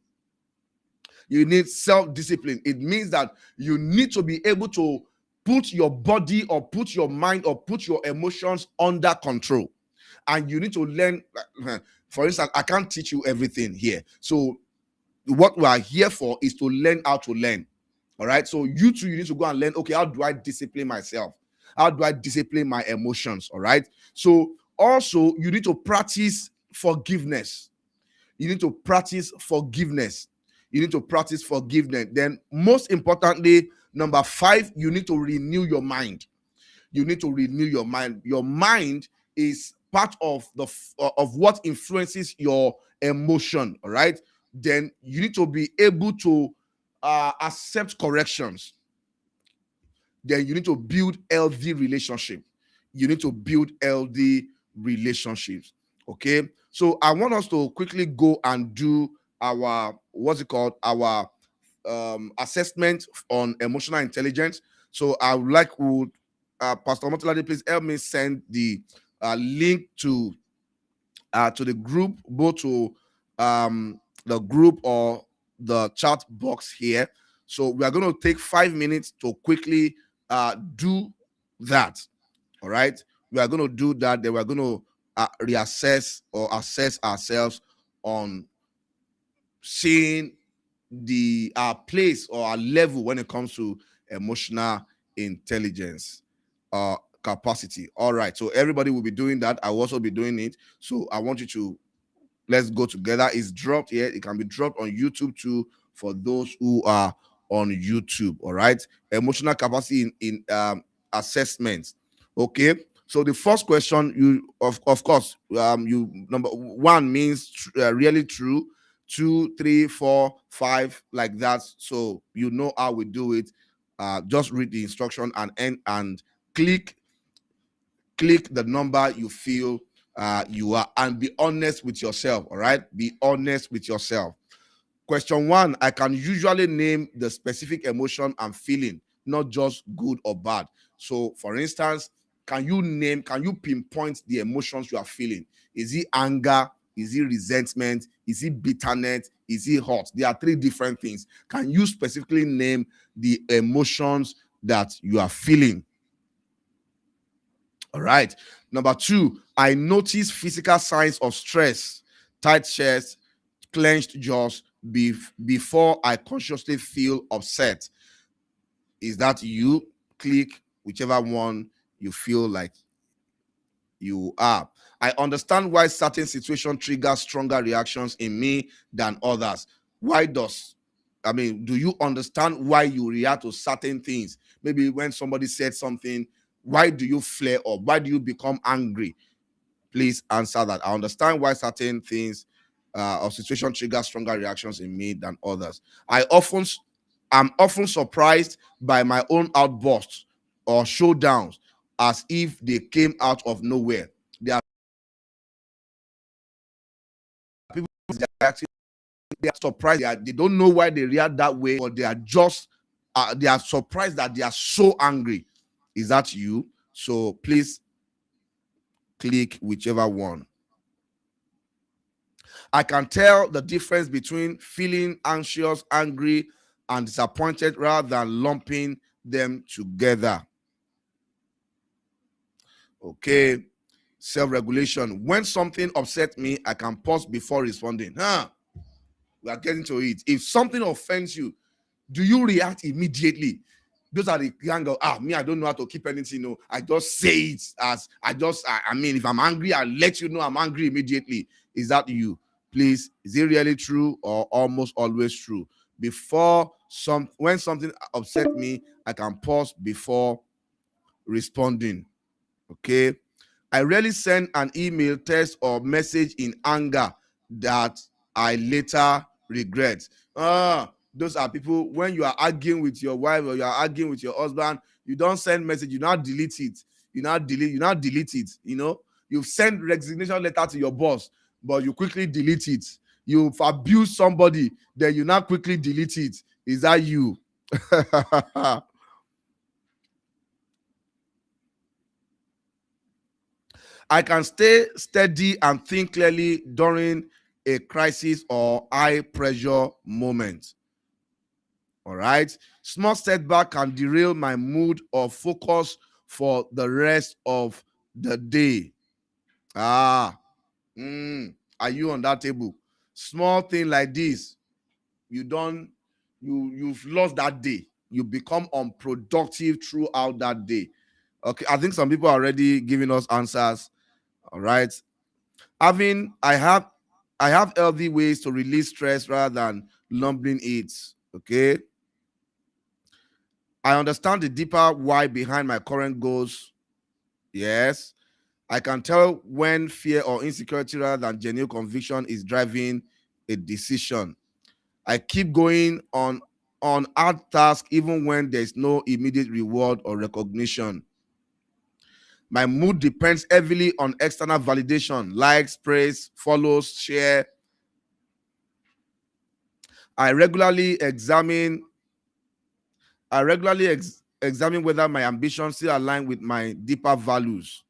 You need self-discipline. It means that you need to be able to put your body, or put your mind, or put your emotions under control. And you need to learn. For instance, I can't teach you everything here. So what we are here for is to learn how to learn. All right. So you too, you need to go and learn, okay, how do I discipline myself? How do I discipline my emotions? All right. So also you need to practice forgiveness. You need to practice forgiveness. You need to practice forgiveness. Then, most importantly, number 5, you need to renew your mind. You need to renew your mind. Your mind is part of what influences your emotion. All right. Then you need to be able to accept corrections. Then you need to build healthy relationship. You need to build healthy relationships. Okay. So I want us to quickly go and do our our assessment on emotional intelligence. So I would like Pastor Motolade, please help me send the link to the group, both to the group or the chat box here. So we are going to take 5 minutes to quickly do that. All right. We are going to do that. Then we're going to reassess or assess ourselves on seeing the place or our level when it comes to emotional intelligence capacity. All right. So everybody will be doing that. I will also be doing it. So I want you to, let's go together. It's dropped here. It can be dropped on YouTube too for those who are on YouTube. All right. Emotional capacity in assessments. Okay. So the first question, you of course, you number 1 means really true. 2, 3, 4, 5, like that. So you know how we do it. Just read the instruction and click the number you feel you are, and be honest with yourself. All right, be honest with yourself. Question 1, I can usually name the specific emotion I'm feeling, not just good or bad. So for instance, can you pinpoint the emotions you are feeling? Is it anger? Is it resentment? Is it bitterness? Is it hurt? There are 3 different things. Can you specifically name the emotions that you are feeling? All right. Number 2, I notice physical signs of stress, tight chest, clenched jaws before I consciously feel upset. Is that you? Click whichever one you feel like you are. I understand why certain situations trigger stronger reactions in me than others. Do you understand why you react to certain things? Maybe when somebody said something, why do you flare up? Why do you become angry? Please answer that. I understand why certain things or situation trigger stronger reactions in me than others. I'm often surprised by my own outbursts or showdowns as if they came out of nowhere. There are people that are actually they are surprised. They don't know why they react that way, or they are just they are surprised that they are so angry. Is that you? So please click whichever one. I can tell the difference between feeling anxious, angry, and disappointed rather than lumping them together. Okay. Self-regulation. When something upsets me, I can pause before responding. We are getting to it. If something offends you, do you react immediately? Those are the kind of me, I don't know how to keep anything. No, I just say it as I mean, if I'm angry, I'll let you know I'm angry immediately. Is that you? Please, is it really true or almost always true? When something upset me, I can pause before responding. Okay. I rarely send an email, text, or message in anger that I later regret. Those are people, when you are arguing with your wife or you are arguing with your husband, you don't send message, you not delete it. You not delete it. You've sent resignation letter to your boss, but you quickly delete it. You've abused somebody, then you not quickly delete it. Is that you? I can stay steady and think clearly during a crisis or high pressure moment. All right. Small setback can derail my mood or focus for the rest of the day. Are you on that table? Small thing like this, you've lost that day. You become unproductive throughout that day. Okay, I think some people are already giving us answers. All right. I have healthy ways to release stress rather than lumbering it. Okay. I understand the deeper why behind my current goals. Yes. I can tell when fear or insecurity rather than genuine conviction is driving a decision. I keep going on hard tasks even when there's no immediate reward or recognition. My mood depends heavily on external validation, likes, praise, follows, share. I regularly examine examine whether my ambitions still align with my deeper values.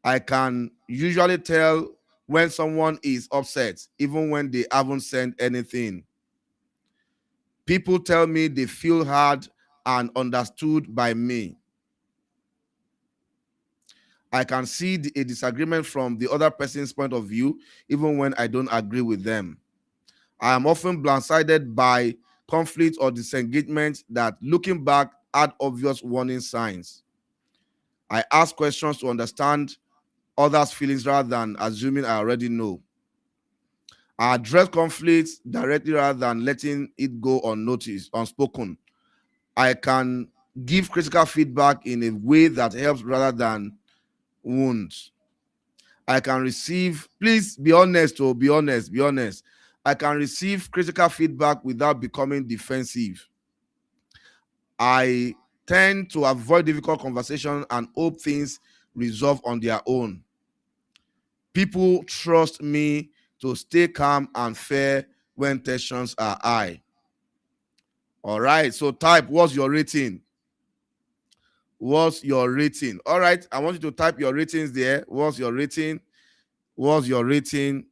I can usually tell when someone is upset, even when they haven't said anything. People tell me they feel heard and understood by me. I can see a disagreement from the other person's point of view, even when I don't agree with them. I am often blindsided by conflict or disengagement that, looking back, had obvious warning signs. I ask questions to understand others' feelings rather than assuming I already know. I address conflicts directly rather than letting it go unnoticed, unspoken. I can give critical feedback in a way that helps rather than wounds. I can receive, please be honest, be honest. I can receive critical feedback without becoming defensive. I tend to avoid difficult conversations and hope things resolve on their own. People trust me to stay calm and fair when tensions are high. All right, so type, what's your rating? What's your rating? All right, I want you to type your ratings there. What's your rating? What's your rating?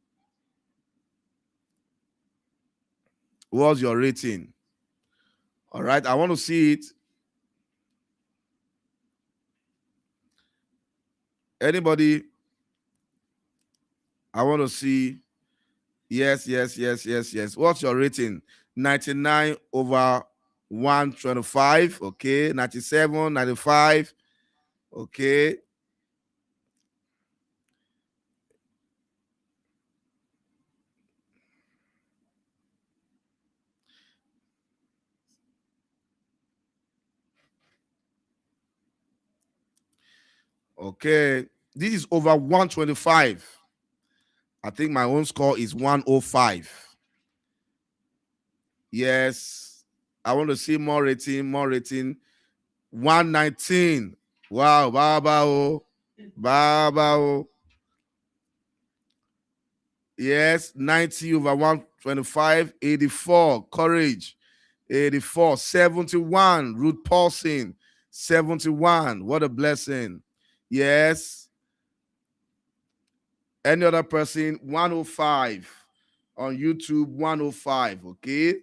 What's your rating? All right, I want to see it. Anybody? I want to see. Yes. What's your rating? 99 over 125. Okay. 97, 95. Okay. Okay. This is over 125. I think my own score is 105. Yes. I want to see more rating, more rating. 119. Wow, Baba. Baba. Yes, 90 over 125, 84. Courage, 84. 71. Ruth Paulson, 71. What a blessing. Yes. Any other person, 105. On YouTube, 105. Okay.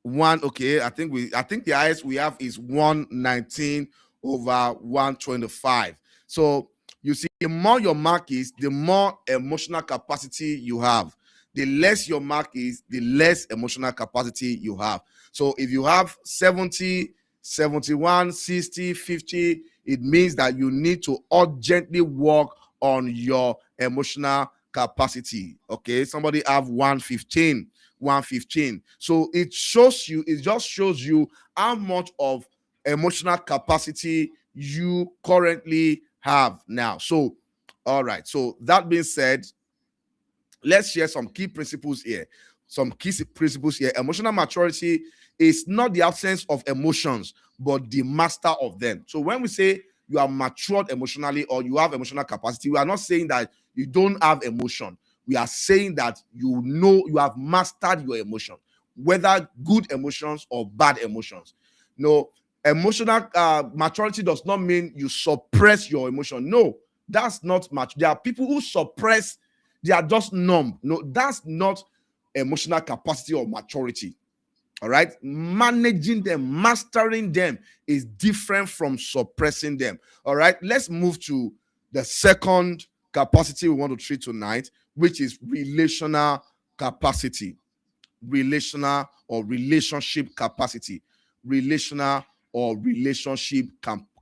Okay. I think the highest we have is 119 over 125. So you see, the more your mark is, the more emotional capacity you have. The less your mark is, the less emotional capacity you have. So if you have 70, 71, 60, 50, it means that you need to urgently work on your emotional capacity. Okay, somebody have 115. 115. So it just shows you how much of emotional capacity you currently have now. So, all right. So that being said, let's share some key principles here. Some key principles here. Emotional maturity is not the absence of emotions, but the master of them. So when we say you are matured emotionally or you have emotional capacity, we are not saying that you don't have emotion. We are saying that you know you have mastered your emotion, whether good emotions or bad emotions. No, emotional maturity does not mean you suppress your emotion. No, that's not much. There are people who suppress, they are just numb. No, that's not emotional capacity or maturity. All right, managing them, mastering them is different from suppressing them. All right, let's move to the second capacity we want to treat tonight, which is relational capacity. Relational or relationship capacity. Relational or relationship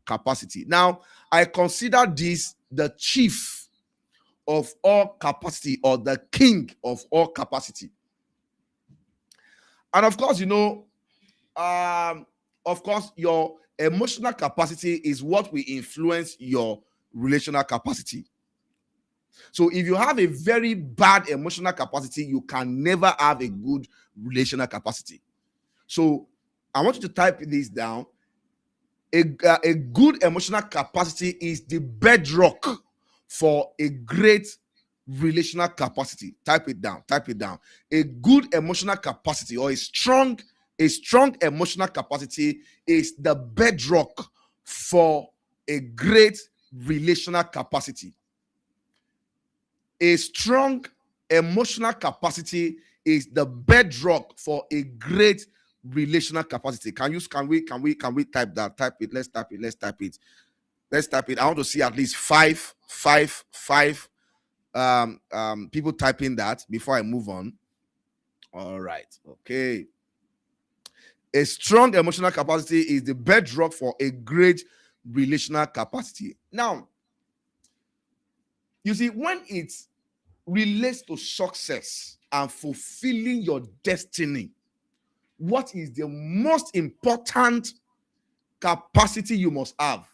capacity. Now, I consider this the chief of all capacity or the king of all capacity. And of course, of course, your emotional capacity is what will influence your relational capacity. So if you have a very bad emotional capacity, you can never have a good relational capacity. So I want you to type this down. A good emotional capacity is the bedrock for a great relational capacity. Type it down. Type it down. A good emotional capacity or a strong emotional capacity is the bedrock for a great relational capacity. A strong emotional capacity is the bedrock for a great relational capacity. Can we type that? Type it. Let's type it. Let's type it. Let's type it. I want to see at least five people typing that before I move on. All right. Okay. A strong emotional capacity is the bedrock for a great relational capacity. Now, you see, when it relates to success and fulfilling your destiny, what is the most important capacity you must have?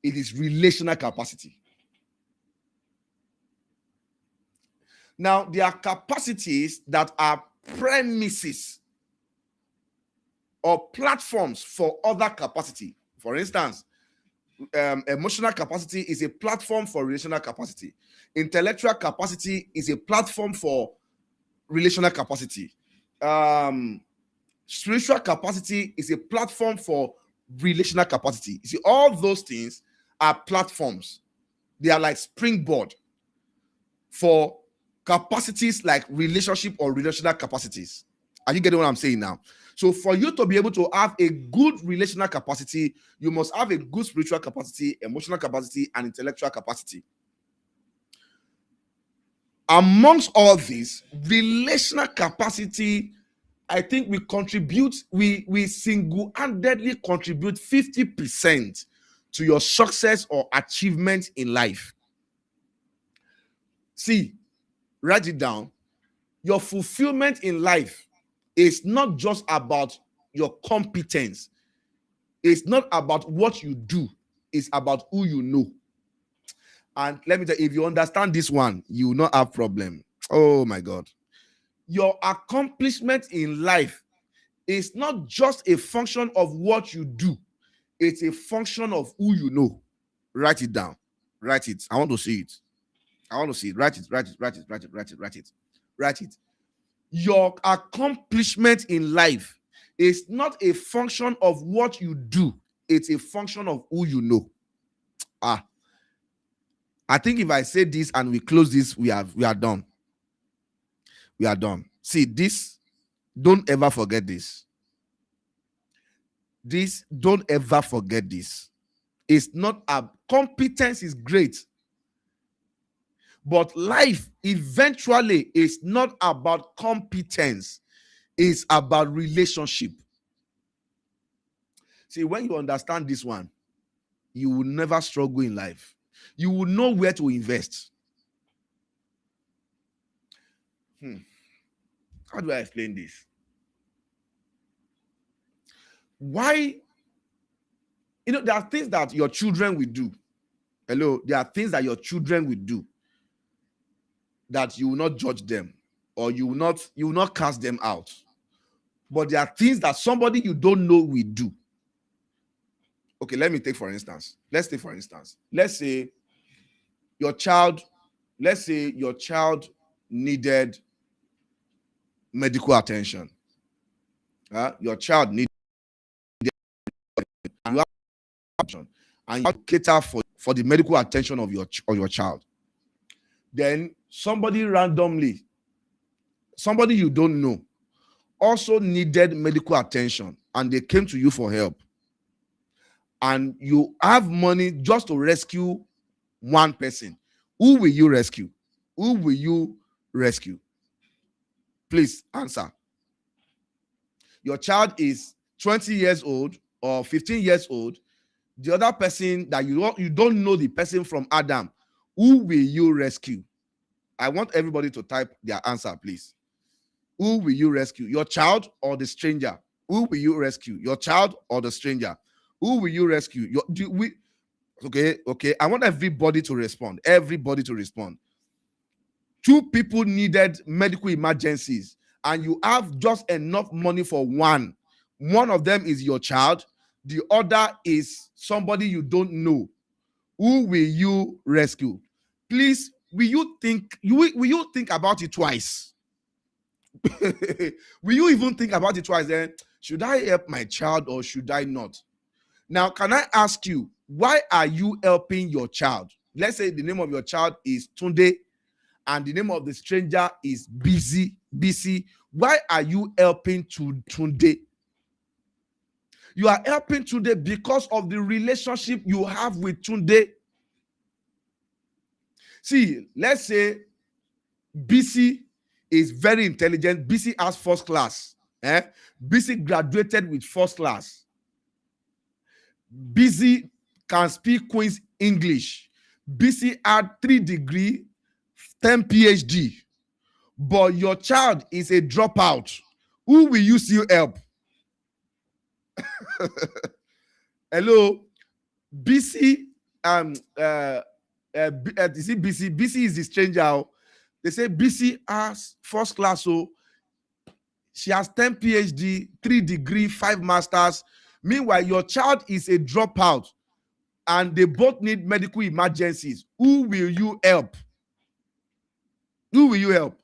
It is relational capacity. Now, there are capacities that are premises or platforms for other capacity. For instance, emotional capacity is a platform for relational capacity. Intellectual capacity is a platform for relational capacity. Spiritual capacity is a platform for relational capacity. You see, all those things are platforms. They are like springboard for capacities like relationship or relational capacities. Are you getting what I'm saying now? So for you to be able to have a good relational capacity, you must have a good spiritual capacity, emotional capacity, and intellectual capacity. Amongst all these, relational capacity, I think we single-handedly contribute 50% to your success or achievement in life. See, write it down. Your fulfillment in life is not just about your competence. It's not about what you do, it's about who you know. And let me tell you, if you understand this one, you will not have problem. Oh my God. Your accomplishment in life is not just a function of what you do, it's a function of who you know. Write it down. Write it. I want to see it. I want to see it. Write it. Write it. Write it. Write it. Write it. Write it. Write it. Your accomplishment in life is not a function of what you do, it's a function of who you know. I think if I say this and we close this, we are done. We are done. See, this, don't ever forget this. This, don't ever forget this. It's not a competence is great, but life eventually is not about competence. It's about relationship. See, when you understand this one, you will never struggle in life. You will know where to invest. How do I explain this? Why? There are things that your children will do. Hello, there are things that your children will do that you will not judge them, or you will not cast them out. But there are things that somebody you don't know will do. Okay, let's take for instance. Let's say your child needed medical attention. Your child needed attention, and you cater for the medical attention of your child. Then somebody randomly, somebody you don't know, also needed medical attention, and they came to you for help. And you have money just to rescue one person. Who will you rescue? Who will you rescue? Please answer. Your child is 20 years old or 15 years old. The other person that you don't know the person from Adam. Who will you rescue? I want everybody to type their answer, please. Who will you rescue? Your child or the stranger? Who will you rescue? Your child or the stranger? Who will you rescue? Okay. I want everybody to respond. Two people needed medical emergencies, and you have just enough money for one. One of them is your child. The other is somebody you don't know. Who will you rescue? Please, will you think about it twice? Will you even think about it twice? Then, should I help my child or should I not? Now, can I ask you, why are you helping your child? Let's say the name of your child is Tunde and the name of the stranger is BC. Why are you helping Tunde? You are helping Tunde because of the relationship you have with Tunde. See, let's say BC is very intelligent. BC has first class. BC graduated with first class. BC can speak Queen's English. BC had 3 degrees, 10 PhD. But your child is a dropout. Who will you still help? Hello, BC. BC is the stranger. They say BC has first class, so she has 10 PhD, 3 degree, 5 masters. Meanwhile, your child is a dropout, and they both need medical emergencies. Who will you help? Who will you help?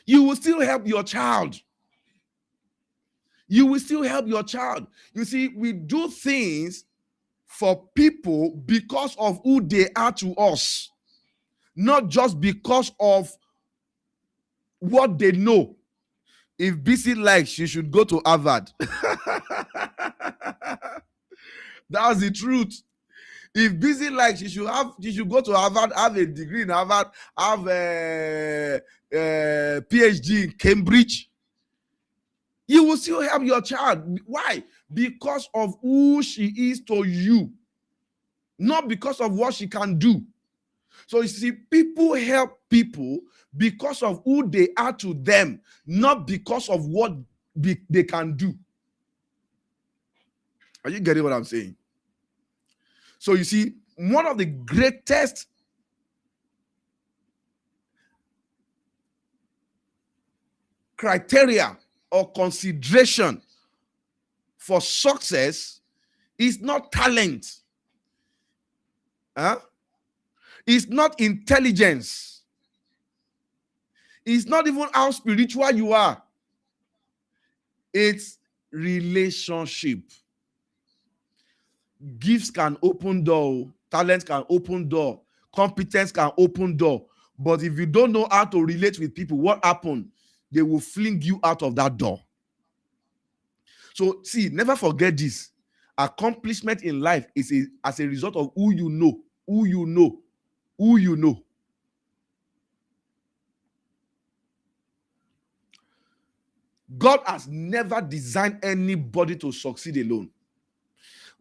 You will still help your child. You will still help your child. You see, we do things for people because of who they are to us, not just because of what they know. If BC likes, she should go to Harvard. That's the truth. If BC likes, she should go to Harvard, have a degree in Harvard, have a PhD in Cambridge. You will still help your child. Why? Because of who she is to you, not because of what she can do. So you see, people help people because of who they are to them, not because of what they can do. Are you getting what I'm saying? So you see, one of the greatest criteria or consideration for success is not talent. Huh? It's not intelligence. It's not even how spiritual you are. It's relationship. Gifts can open door. Talent can open door. Competence can open door. But if you don't know how to relate with people, what happened? They will fling you out of that door. So see, never forget this. Accomplishment in life is as a result of who you know, who you know, who you know. God has never designed anybody to succeed alone.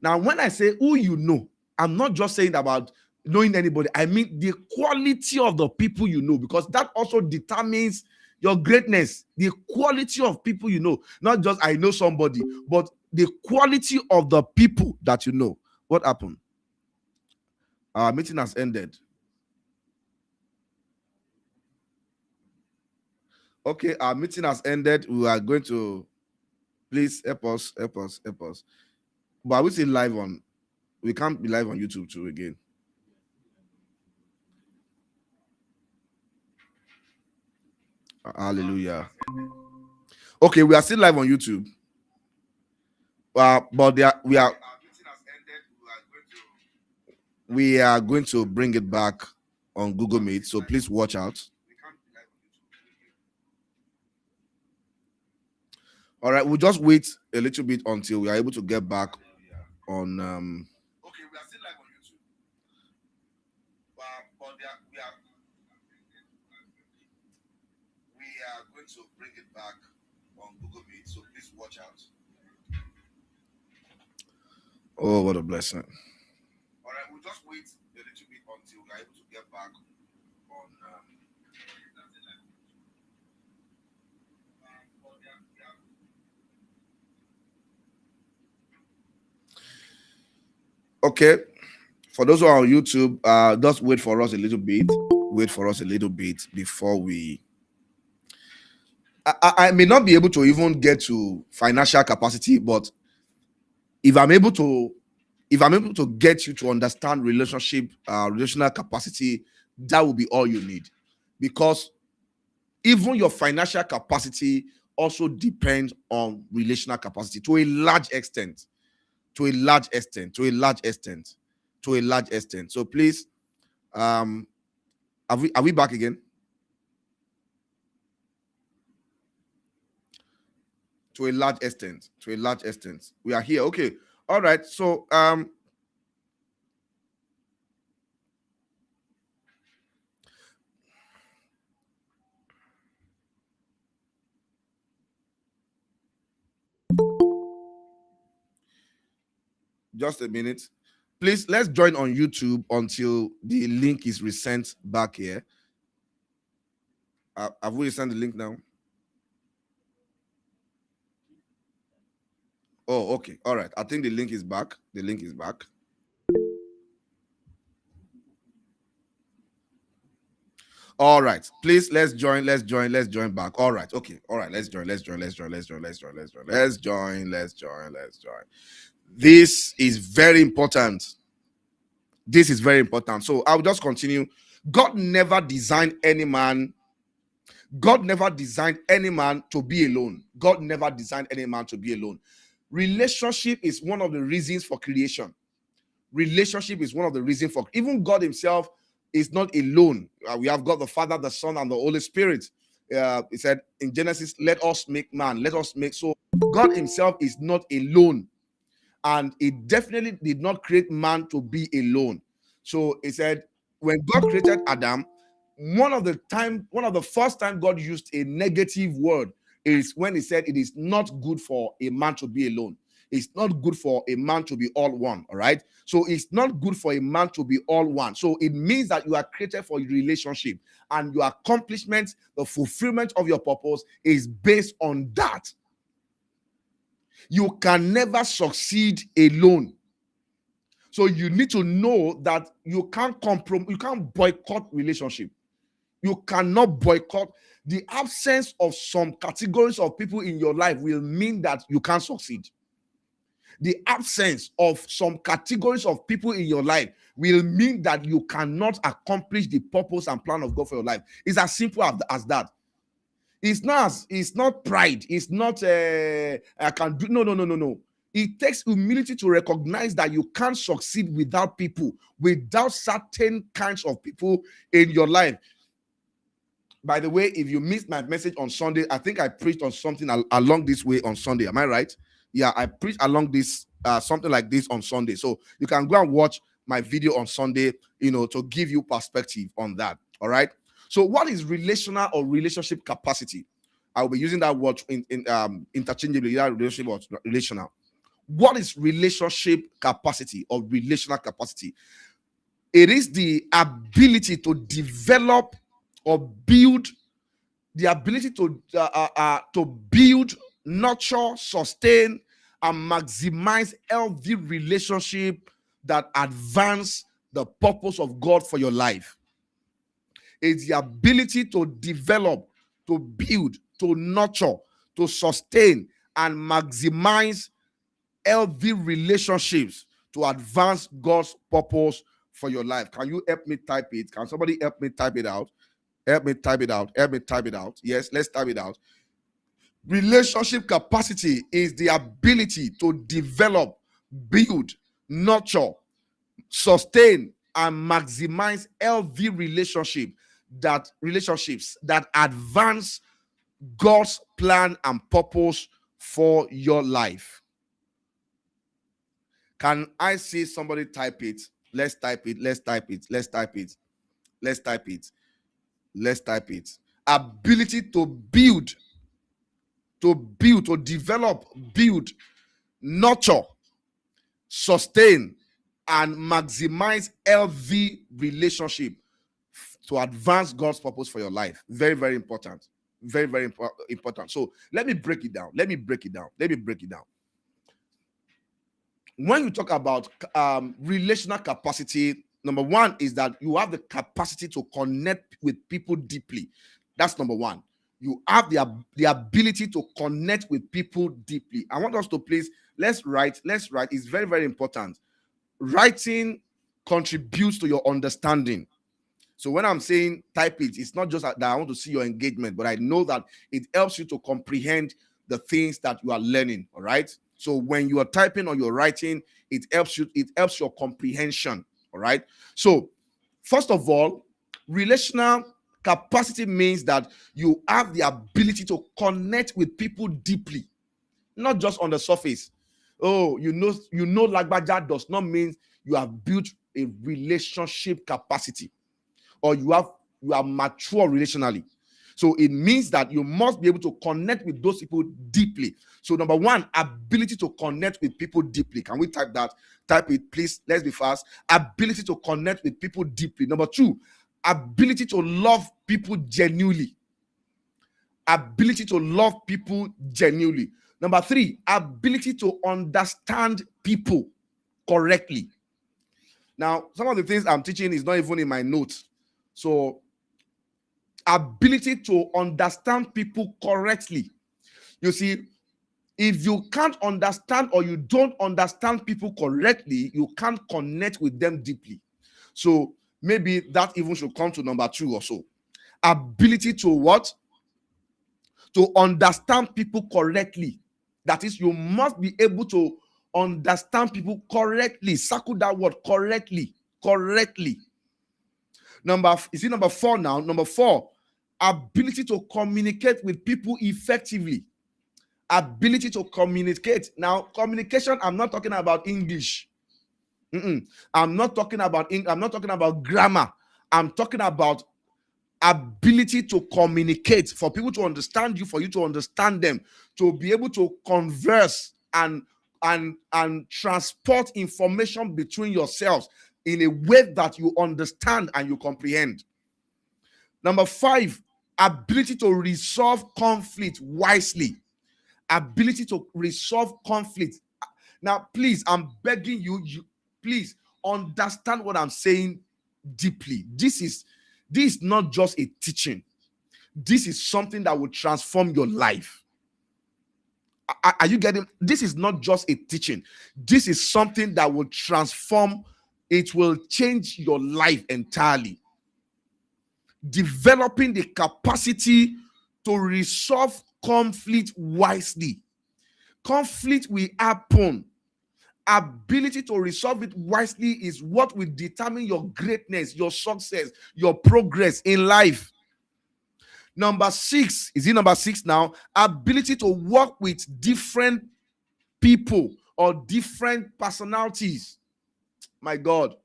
Now, when I say who you know, I'm not just saying about knowing anybody. I mean the quality of the people you know, because that also determines your greatness. The quality of people you know, not just I know somebody, but the quality of the people that you know. What happened? Our meeting has ended. Okay, our meeting has ended. We are going to, please help us. But we still live on, we can't be live on YouTube too again. Hallelujah. Okay, we are still live on YouTube. But we are going to bring it back on Google Meet. So please watch out. All right, we'll just wait a little bit until we are able to get back on. Okay, we are still live on YouTube. But we are going to bring it back on Google Meet. So please watch out. Oh, what a blessing. All right, we'll just wait a little bit until we are able to get back on. Okay, for those who are on YouTube, just wait for us a little bit. Wait for us a little bit before we. I may not be able to even get to financial capacity, but if I'm able to get you to understand relationship, relational capacity, that will be all you need. Because even your financial capacity also depends on relational capacity to a large extent. To a large extent. So please, are we back again? To a large extent. We are here. Okay. All right. So just a minute. Please, let's join on YouTube until the link is resent back here. Have we sent the link now? Oh, okay. All right. I think the link is back. All right. Please, let's join back. All right. Okay. All right. Let's join. This is very important. So I'll just continue. God never designed any man to be alone. Relationship is one of the reasons for creation. Even God himself is not alone. We have God the Father, the Son, and the Holy Spirit. He said in Genesis, let us make man. So God himself is not alone. And he definitely did not create man to be alone. So he said, when God created Adam, one of the first time God used a negative word is when he said it is not good for a man to be alone. It's not good for a man to be all one. All right. So it's not good for a man to be all one. So it means that you are created for a relationship, and your accomplishment, the fulfillment of your purpose is based on that. You can never succeed alone. So you need to know that you can't you can't boycott relationship. You cannot boycott. The absence of some categories of people in your life will mean that you can't succeed. The absence of some categories of people in your life will mean that you cannot accomplish the purpose and plan of God for your life. It's as simple as that. It's not pride. It's not I can do. No. It takes humility to recognize that you can't succeed without people, without certain kinds of people in your life. By the way, if you missed my message on Sunday, I think I preached on something along this way on Sunday. Am I right? Yeah, I preached along this something like this on Sunday. So you can go and watch my video on Sunday, to give you perspective on that. All right. So what is relational or relationship capacity? I'll be using that word interchangeably, either relationship or relational. What is relationship capacity or relational capacity? It is the ability to develop or build, the ability to build, nurture, sustain, and maximize healthy relationship that advance the purpose of God for your life. It's the ability to develop, to build, to nurture, to sustain, and maximize healthy relationships to advance God's purpose for your life. Can you help me type it? Can somebody help me type it out? Help me type it out. Help me type it out. Yes, let's type it out. Relationship capacity is the ability to develop, build, nurture, sustain, and maximize healthy relationships that advance God's plan and purpose for your life. Can I see somebody type it? Let's type it. Let's type it. Let's type it. Let's type it. Let's type it. Ability to build, to develop, build, nurture, sustain, and maximize healthy relationship to advance God's purpose for your life. Very, very important. Very, very important. So let me break it down. Let me break it down. When you talk about relational capacity, number one is that you have the capacity to connect with people deeply. That's number one. You have the ability to connect with people deeply. I want us to please, let's write. It's very, very important. Writing contributes to your understanding. So when I'm saying type it, it's not just that I want to see your engagement, but I know that it helps you to comprehend the things that you are learning. All right. So when you are typing or you're writing, it helps your comprehension. All right. So first of all, relational capacity means that you have the ability to connect with people deeply, not just on the surface. Oh, Lagbaja does not mean you have built a relationship capacity or you are mature relationally. So it means that you must be able to connect with those people deeply. So number one, ability to connect with people deeply. Can we type that? Type it, please. Let's be fast. Ability to connect with people deeply. Number two, ability to love people genuinely. Ability to love people genuinely. Number three, ability to understand people correctly. Now, some of the things I'm teaching is not even in my notes. So, ability to understand people correctly. You see, if you can't understand or you don't understand people correctly, you can't connect with them deeply. So, maybe that even should come to number two or so. Ability to what? To understand people correctly. That is, you must be able to understand people correctly. Circle that word, correctly. Number four now? Number four, ability to communicate with people effectively. Ability to communicate. Now, communication, I'm not talking about English. I'm not talking about grammar. I'm talking about ability to communicate, for people to understand you, for you to understand them, to be able to converse and transport information between yourselves in a way that you understand and you comprehend. Number five, ability to resolve conflict wisely. ability to resolve conflict. Now, please, I'm begging you, please understand what I'm saying deeply. This is not just a teaching. This is something that will transform your life. Are you getting? This is not just a teaching. This is something that will transform. It will change your life entirely. Developing the capacity to resolve conflict wisely. Conflict will happen. Ability to resolve it wisely is what will determine your greatness, your success, your progress in life. Number 6, is it number 6 now? Ability to work with different people or different personalities. My God.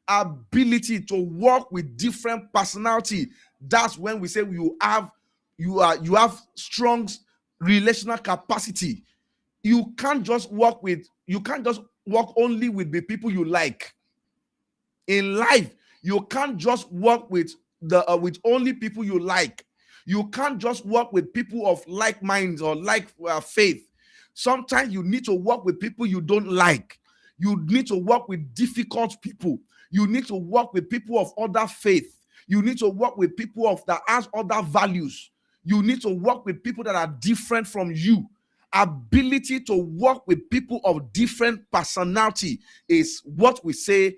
Ability to work with different personality. That's when we say you have strong relational capacity. You can't just work only with the people you like. In life, you can't just work with with only people you like. You can't just work with people of like minds or like faith. Sometimes you need to work with people you don't like. You need to work with difficult people. You need to work with people of other faith. You need to work with people that has other values. You need to work with people that are different from you. Ability to work with people of different personality is what we say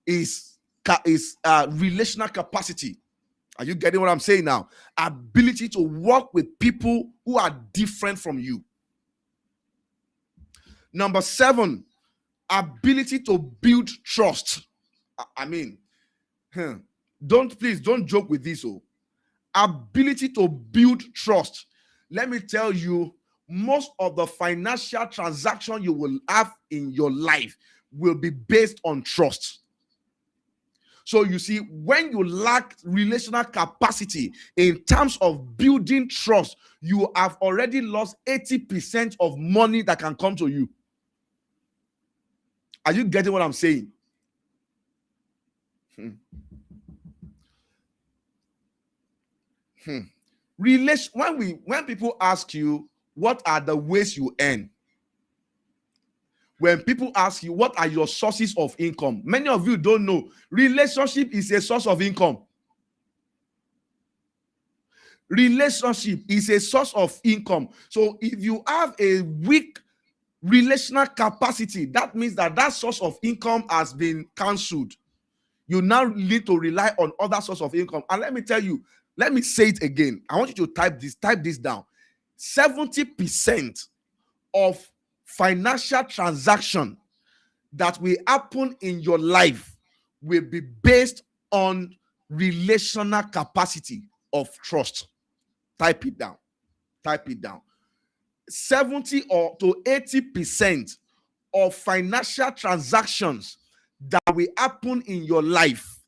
is relational capacity. Are you getting what I'm saying now? Ability to work with people who are different from you. Number 7, ability to build trust. I mean, don't joke with this. Ability to build trust. Let me tell you, most of the financial transaction you will have in your life will be based on trust. So you see, when you lack relational capacity in terms of building trust, you have already lost 80% of money that can come to you. Are you getting what I'm saying? When people ask you, what are the ways you earn? When people ask you, what are your sources of income? Many of you don't know. Relationship is a source of income. Relationship is a source of income. So if you have a weak relational capacity, that means that source of income has been cancelled. You now need to rely on other source of income. And let me tell you, let me say it again. I want you to type this down. 70% of financial transaction that will happen in your life will be based on relational capacity of trust. Type it down. 70 or to 80% of financial transactions that will happen in your life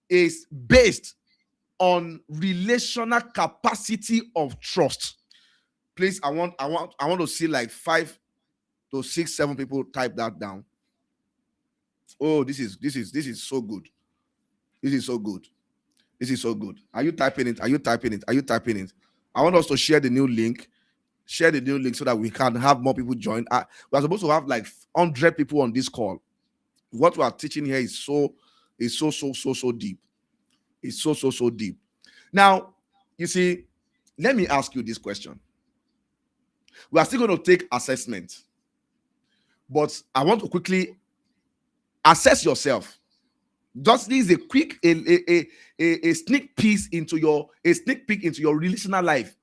is based on relational capacity of trust. Please, I want to see like 5 to 6, 7 people type that down. Oh, this is so good. This is so good. This is so good. Are you typing it? Are you typing it? Are you typing it? I want us to share the new link. Share the new link so that we can have more people join. We are supposed to have like 100 people on this call. What we are teaching here is so deep. It's so deep. Now, you see, let me ask you this question. We are still going to take assessment, but I want to quickly assess yourself. Just this is a quick a sneak peek into your relational life.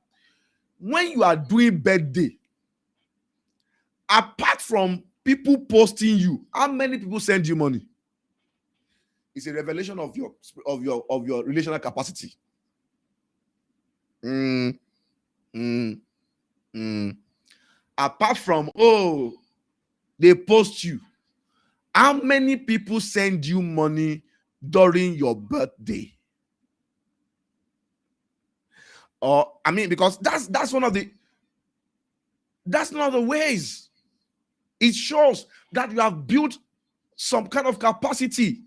When you are doing birthday, apart from people posting you, how many people send you money? It's a revelation of your relational capacity. Apart from they post you, how many people send you money during your birthday? Or I mean, because that's one of the ways. It shows that you have built some kind of capacity.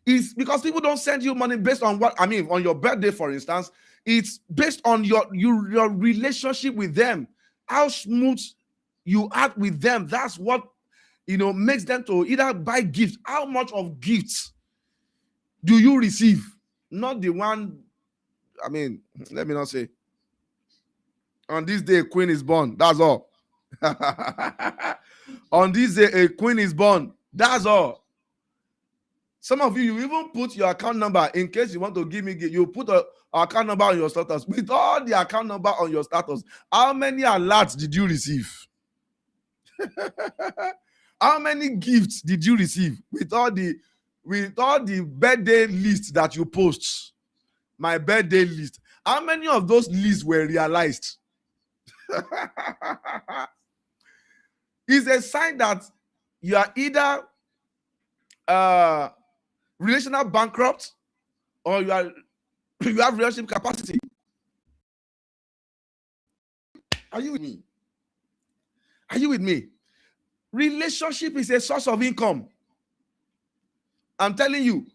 It's because people don't send you money based on what, I mean, on your birthday, for instance. It's based on your relationship with them, how smooth you act with them. That's what, makes them to either buy gifts. How much of gifts do you receive? Not the one, I mean, let me not say, on this day a queen is born. That's all. On this day a queen is born. That's all. Some of you even put your account number in case you want to give me gift. You put a account number on your status. With all the account number on your status, how many alerts did you receive? How many gifts did you receive with all the birthday list that you post? My birthday list. How many of those lists were realized? It's a sign that you are either relational bankrupt or you have relationship capacity. Are you with me? Are you with me? Relationship is a source of income. I'm telling you,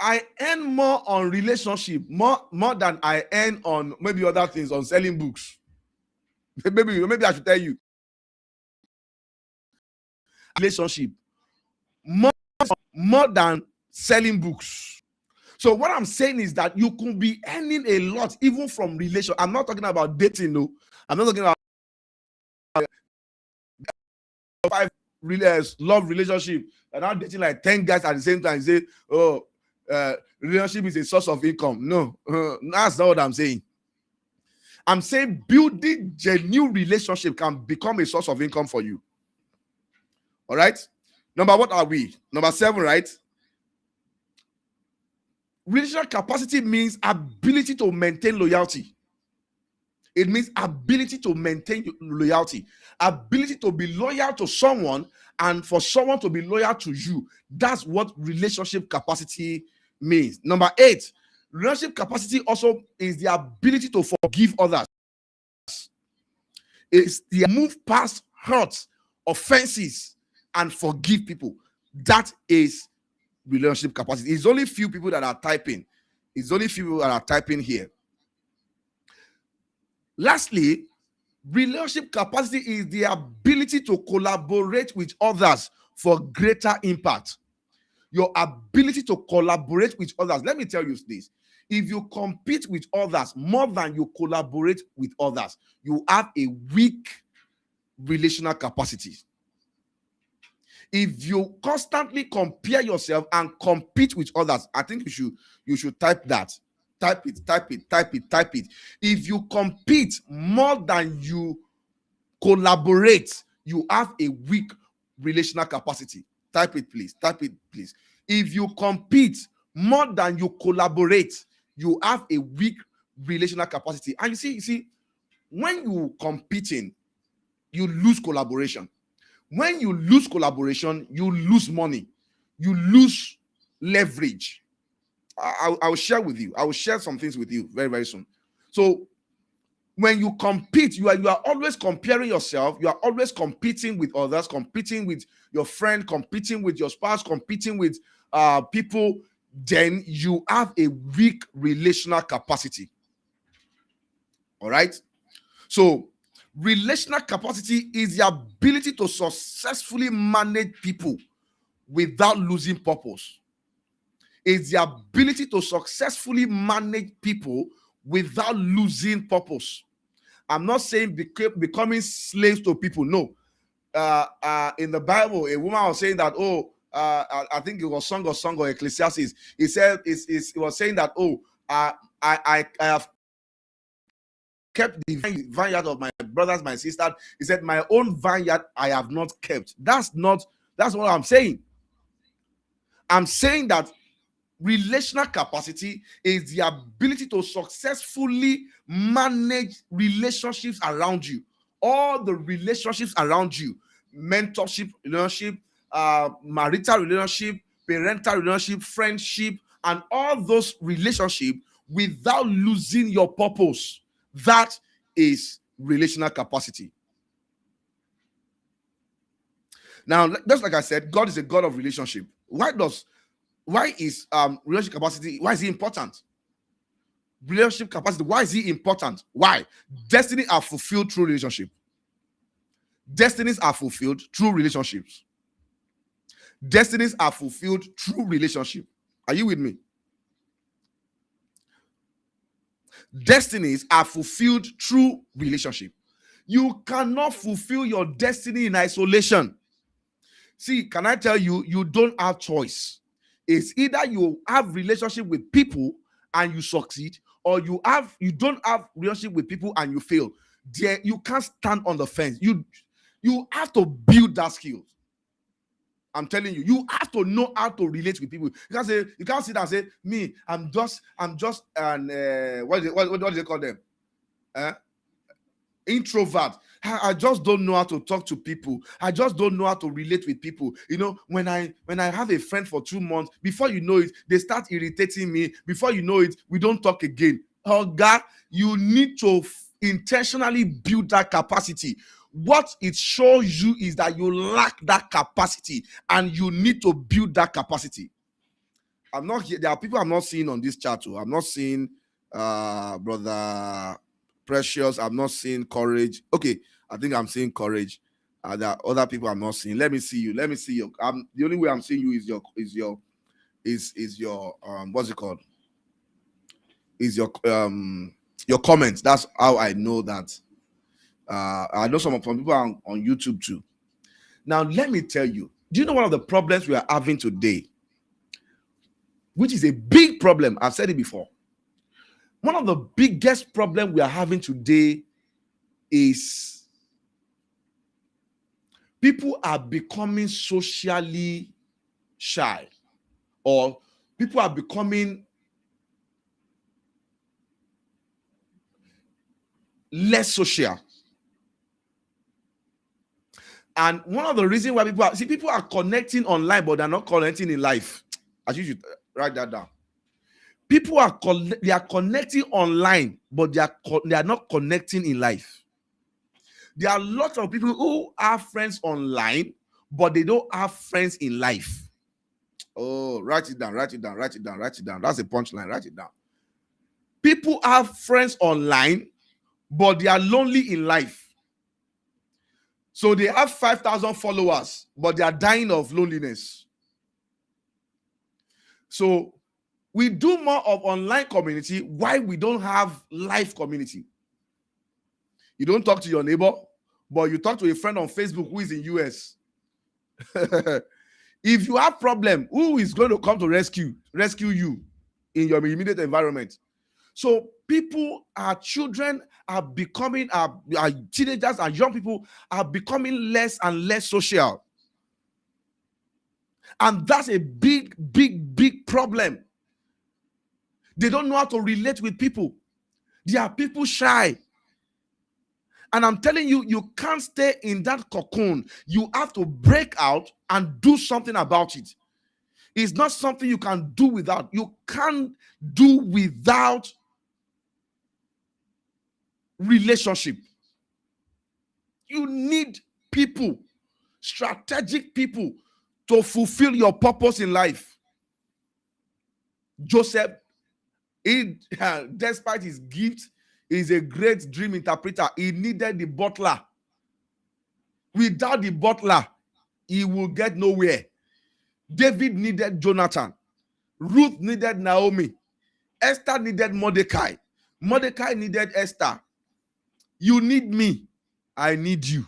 I earn more on relationship, more than I earn on maybe other things, on selling books. Maybe I should tell you. Relationship more than selling books. So what I'm saying is that you could be earning a lot even from relation. I'm not talking about dating, no. I'm not talking about 5 love relationship and I'm dating like 10 guys at the same time. Say, relationship is a source of income. No, that's not what I'm saying. I'm saying building genuine relationship can become a source of income for you. All right. What are we? Number 7, right? Relational capacity means ability to maintain loyalty. It means ability to maintain loyalty, ability to be loyal to someone and for someone to be loyal to you. That's what relationship capacity means. Number 8, relationship capacity also is the ability to forgive others. It's the move past hurts, offenses, and forgive people. That is relationship capacity. It's only few people that are typing. It's only few people that are typing here. Lastly, relationship capacity is the ability to collaborate with others for greater impact. Your ability to collaborate with others. Let me tell you this. If you compete with others more than you collaborate with others, you have a weak relational capacity. If you constantly compare yourself and compete with others, I think you should type that. Type it. If you compete more than you collaborate, you have a weak relational capacity. Type it, please. If you compete more than you collaborate, you have a weak relational capacity. And you see, when you competing, you lose collaboration. When you lose collaboration, you lose money, you lose leverage. I will share with you. I will share some things with you very, very soon. So when you compete, you are always comparing yourself. You are always competing with others, competing with your friend, competing with your spouse, competing with people. Then you have a weak relational capacity. All right. So relational capacity is the ability to successfully manage people without losing purpose. It's the ability to successfully manage people without losing purpose. I'm not saying becoming slaves to people. No. In the Bible, a woman was saying that, I think it was Song or Ecclesiastes. It was saying that, I have kept the vineyard of my brothers, my sisters. He said, my own vineyard I have not kept. That's what I'm saying. I'm saying that relational capacity is the ability to successfully manage relationships around you. All the relationships around you, mentorship relationship, marital relationship, parental relationship, friendship, and all those relationships without losing your purpose. That is relational capacity. Now, just like I said, God is a God of relationship. Why does why is relationship capacity, why is it important? Relationship capacity, why is it important? Why? Destiny are fulfilled through relationship. Destinies are fulfilled through relationships. Destinies are fulfilled through relationship. Are you with me? Destinies are fulfilled through relationship. You cannot fulfill your destiny in isolation. See, can I tell you, you don't have choice. It's either you have relationship with people and you succeed, or you don't have relationship with people and you fail. There, you can't stand on the fence. You have to build that skill. I'm telling you, you have to know how to relate with people. You can't sit and say, me, I'm just an what do they call them? Introvert. I just don't know how to talk to people. I just don't know how to relate with people. You know, when I have a friend for 2 months, before you know it, they start irritating me. Before you know it, we don't talk again. Oh God, you need to intentionally build that capacity. What it shows you is that you lack that capacity, and you need to build that capacity. I'm not here. There are people I'm not seeing on this chat too. I'm not seeing brother Precious. I'm not seeing Courage. Okay, I think I'm seeing Courage. There are other people I'm not seeing. Let me see you. Let me see you. The only way I'm seeing you is your what's it called? Is your comments. That's how I know that. I know some people are on YouTube too. Now, let me tell you. Do you know one of the problems we are having today, which is a big problem? I've said it before. One of the biggest problems we are having today is people are becoming socially shy, or people are becoming less social. And one of the reasons why people are connecting online, but they're not connecting in life. I should write that down. People are connecting online, but they are not connecting in life. There are lots of people who have friends online, but they don't have friends in life. Oh, write it down. That's a punchline. Write it down. People have friends online, but they are lonely in life. So they have 5,000 followers, but they are dying of loneliness. So we do more of online community. Why we don't have live community? You don't talk to your neighbor, but you talk to a friend on Facebook who is in US. If you have problem, who is going to come to rescue you in your immediate environment? So children are becoming, teenagers and young people are becoming less and less social. And that's a big, big, big problem. They don't know how to relate with people. They are people shy. And I'm telling you, you can't stay in that cocoon. You have to break out and do something about it. It's not something you can do without. You can't do without relationship. You need people, strategic people, to fulfill your purpose in life. Joseph, despite his gift, is a great dream interpreter. He needed the butler. Without the butler, he will get nowhere. David needed Jonathan. Ruth needed Naomi. Esther needed Mordecai. Mordecai needed Esther. You need me. I need you.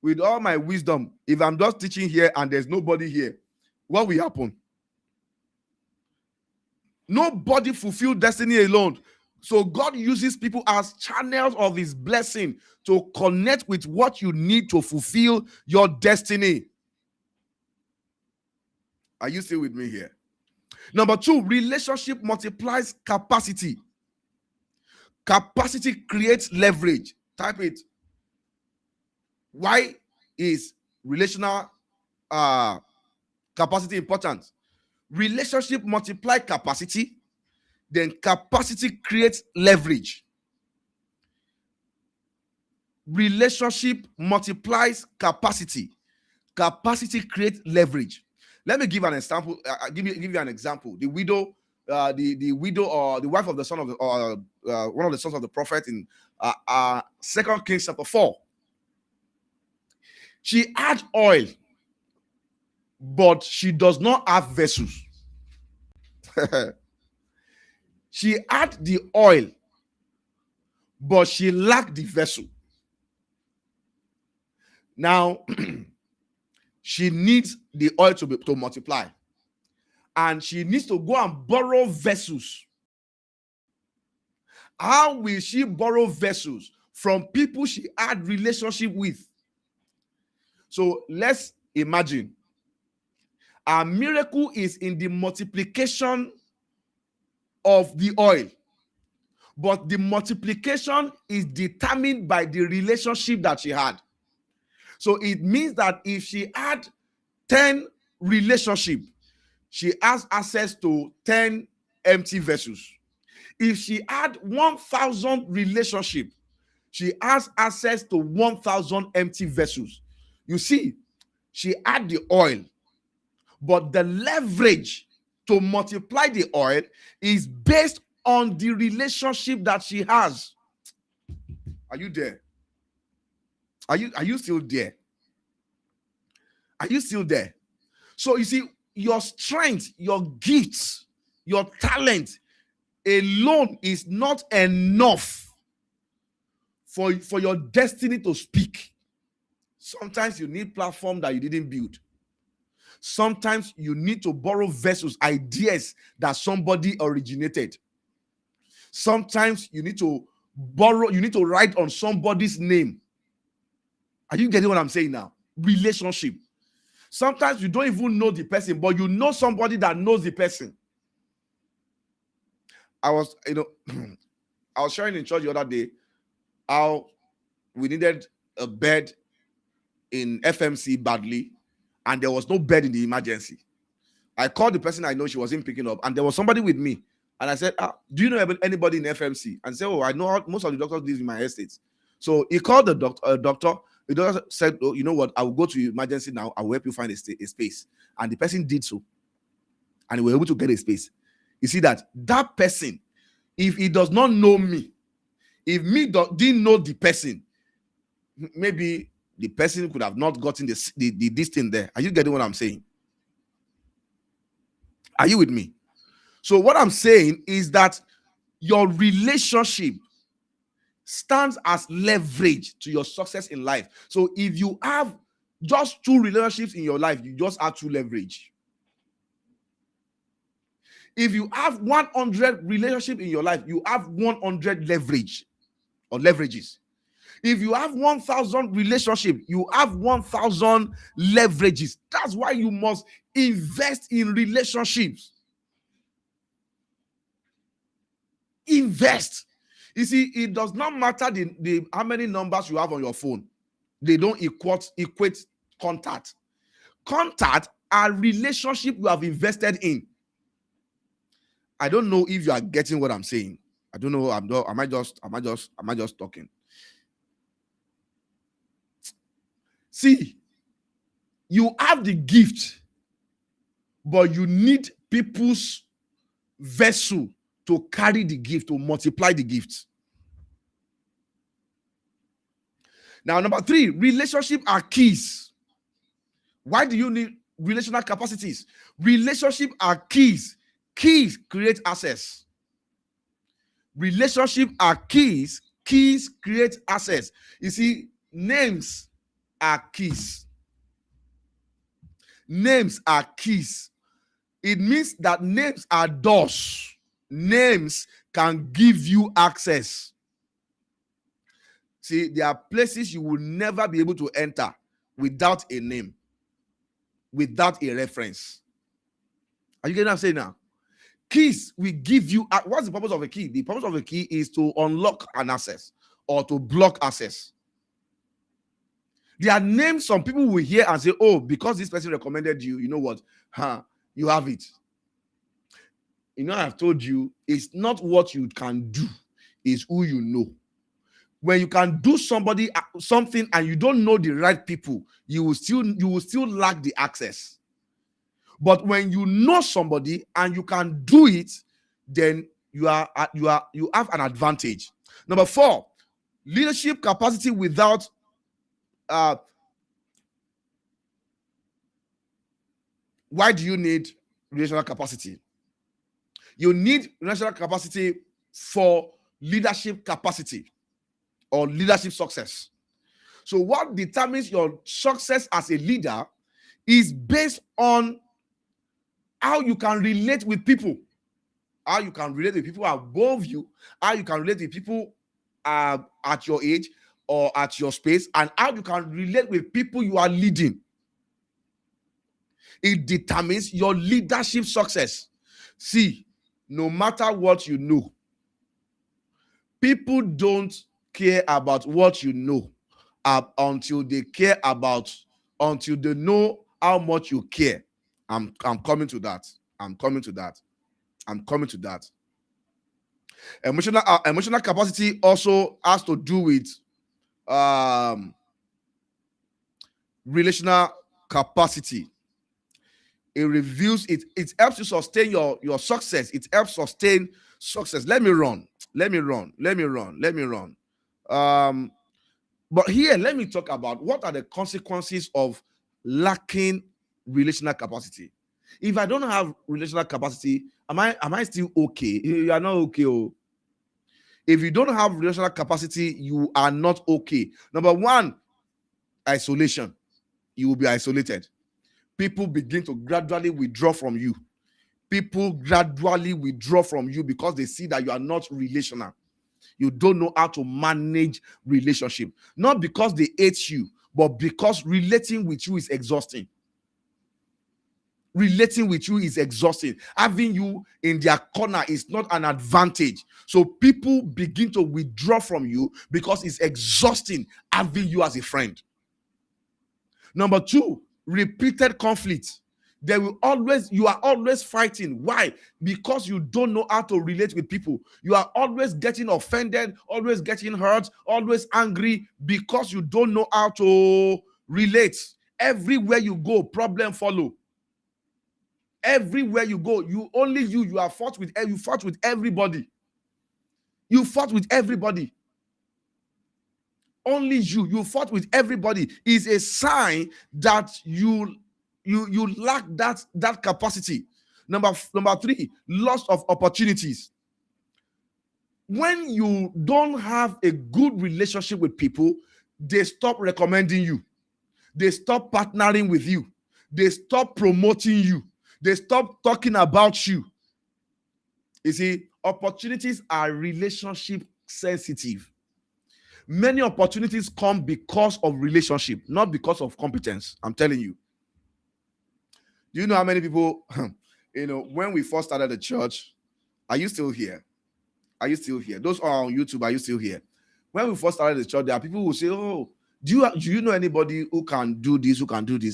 With all my wisdom, if I'm just teaching here and there's nobody here, what will happen? Nobody fulfill destiny alone. So God uses people as channels of his blessing to connect with what you need to fulfill your destiny. Are you still with me here? Number 2, relationship multiplies capacity. Capacity creates leverage. Type it. Why is relational capacity important? Relationship multiply capacity, then capacity creates leverage. Relationship multiplies capacity. Capacity creates leverage. Let me give an example. Give you an example. The widow, the widow or the wife of the son of the one of the sons of the prophet in 2 Kings chapter 4. She had oil, but she does not have vessels. She had the oil, but she lacked the vessel. Now, she needs the oil to multiply. And she needs to go and borrow vessels. How will she borrow vessels? From people she had relationship with. So let's imagine our miracle is in the multiplication of the oil. But the multiplication is determined by the relationship that she had. So it means that if she had 10 relationships, she has access to 10 empty vessels. If she had 1,000 relationships, she has access to 1,000 empty vessels. You see, she had the oil, but the leverage to multiply the oil is based on the relationship that she has. Are you there? Are you still there? Are you still there? So you see, your strength, your gifts, your talent alone is not enough for your destiny to speak. Sometimes you need platform that you didn't build. Sometimes you need to borrow vessels, ideas that somebody originated. Sometimes you need to write on somebody's name. Are you getting what I'm saying now? Relationship. Sometimes you don't even know the person, but you know somebody that knows the person. I was sharing in church the other day how we needed a bed in FMC badly, and there was no bed in the emergency. I called the person I know, she wasn't picking up, and there was somebody with me. And I said, do you know anybody in FMC? And said, I know most of the doctors live in my estate. So he called the doctor. The doctor said, you know what? I will go to emergency now. I will help you find a space. And the person did so. And we were able to get a space. You see that person, if he does not know me, if me didn't know the person, maybe the person could have not gotten this thing there. Are you getting what I'm saying? Are you with me? So what I'm saying is that your relationship stands as leverage to your success in life. So if you have just 2 relationships in your life, you just have 2 leverage. If you have 100 relationships in your life, you have 100 leverage or leverages. If you have 1,000 relationships, you have 1,000 leverages. That's why you must invest in relationships. Invest. You see, it does not matter the how many numbers you have on your phone. They don't equate contact. Contact are relationship you have invested in. I don't know if you are getting what I'm saying. I don't know. Am I just talking? See, you have the gift, but you need people's vessel to carry the gift, to multiply the gift. Now, number 3, relationship are keys. Why do you need relational capacities? Relationship are keys. Keys create access. Relationship are keys. Keys create access. You see, names are keys. Names are keys. It means that names are doors. Names can give you access. See, there are places you will never be able to enter without a name, without a reference. Are you getting what I'm saying now? Keys will give you, what's the purpose of a key? The purpose of a key is to unlock an access or to block access. There are names some people will hear and say, oh, because this person recommended you, you know what? You have it. You know, I've told you, it's not what you can do, it's who you know. When you can do something and you don't know the right people, you will still lack the access. But when you know somebody and you can do it, then you have an advantage. Number 4, leadership capacity without why do you need relational capacity? You need relational capacity for leadership capacity or leadership success. So what determines your success as a leader is based on how you can relate with people, how you can relate with people above you, how you can relate with people at your age or at your space, and how you can relate with people you are leading. It determines your leadership success. See, no matter what you know, people don't care about what you know until they know how much you care. I'm coming to that. Emotional capacity also has to do with relational capacity. It reveals it helps you sustain your success. It helps sustain success. Let me run. But here, let me talk about what are the consequences of lacking relational capacity. If I don't have relational capacity, am I still okay? You are not okay. Oh. If you don't have relational capacity, you are not okay. Number 1, isolation. You will be isolated. People begin to gradually withdraw from you. People gradually withdraw from you because they see that you are not relational. You don't know how to manage relationship. Not because they hate you, but because relating with you is exhausting. Relating with you is exhausting. Having you in their corner is not an advantage. So people begin to withdraw from you because it's exhausting having you as a friend. Number 2, repeated conflict. You are always fighting. Why? Because you don't know how to relate with people. You are always getting offended, always getting hurt, always angry because you don't know how to relate. Everywhere you go, problem follow. Everywhere you go, you fought with everybody. You fought with everybody. Only you fought with everybody is a sign that you lack that capacity. Number 3, loss of opportunities. When you don't have a good relationship with people, they stop recommending you. They stop partnering with you. They stop promoting you. They stop talking about you. You see, opportunities are relationship sensitive. Many opportunities come because of relationship, not because of competence. I'm telling you. Do you know how many people, when we first started the church, are you still here? Those who are on YouTube, are you still here? When we first started the church, there are people who say, oh, do you know anybody who can do this,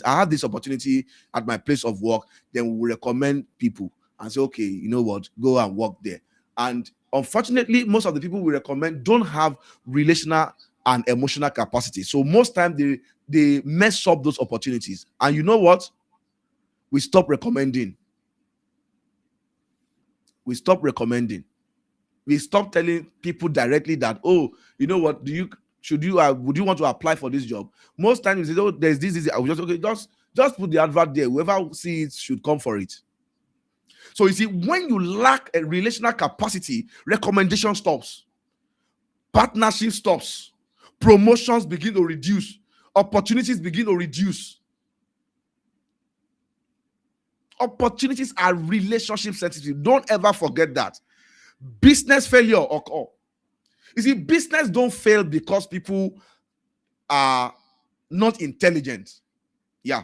I have this opportunity at my place of work. Then we will recommend people and say, okay, you know what, go and work there. And unfortunately, most of the people we recommend don't have relational and emotional capacity. So most times they mess up those opportunities. And you know what? We stop recommending. We stop telling people directly that, oh, you know what, would you want to apply for this job? Most times you say, oh, there's this. I will just put the advert there. Whoever sees it should come for it. So you see, when you lack a relational capacity, recommendation stops, partnership stops, promotions begin to reduce, opportunities begin to reduce. Opportunities are relationship sensitive. Don't ever forget that. Business failure occur. You see, business don't fail because people are not intelligent. Yeah.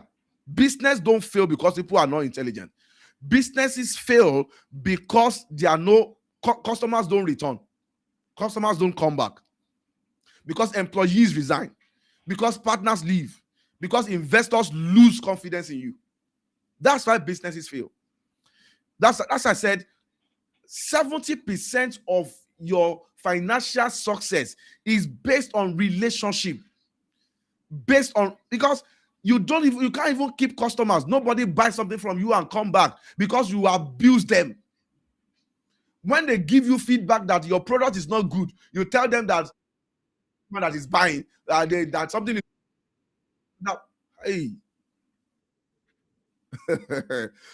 Business don't fail because people are not intelligent. Businesses fail because there are no customers don't return. Customers don't come back. Because employees resign. Because partners leave. Because investors lose confidence in you. That's why businesses fail. That's I said, 70% of your financial success is based on relationship. Because You can't even keep customers. Nobody buys something from you and come back because you abuse them. When they give you feedback that your product is not good, you tell them that that is buying that something is now. Hey.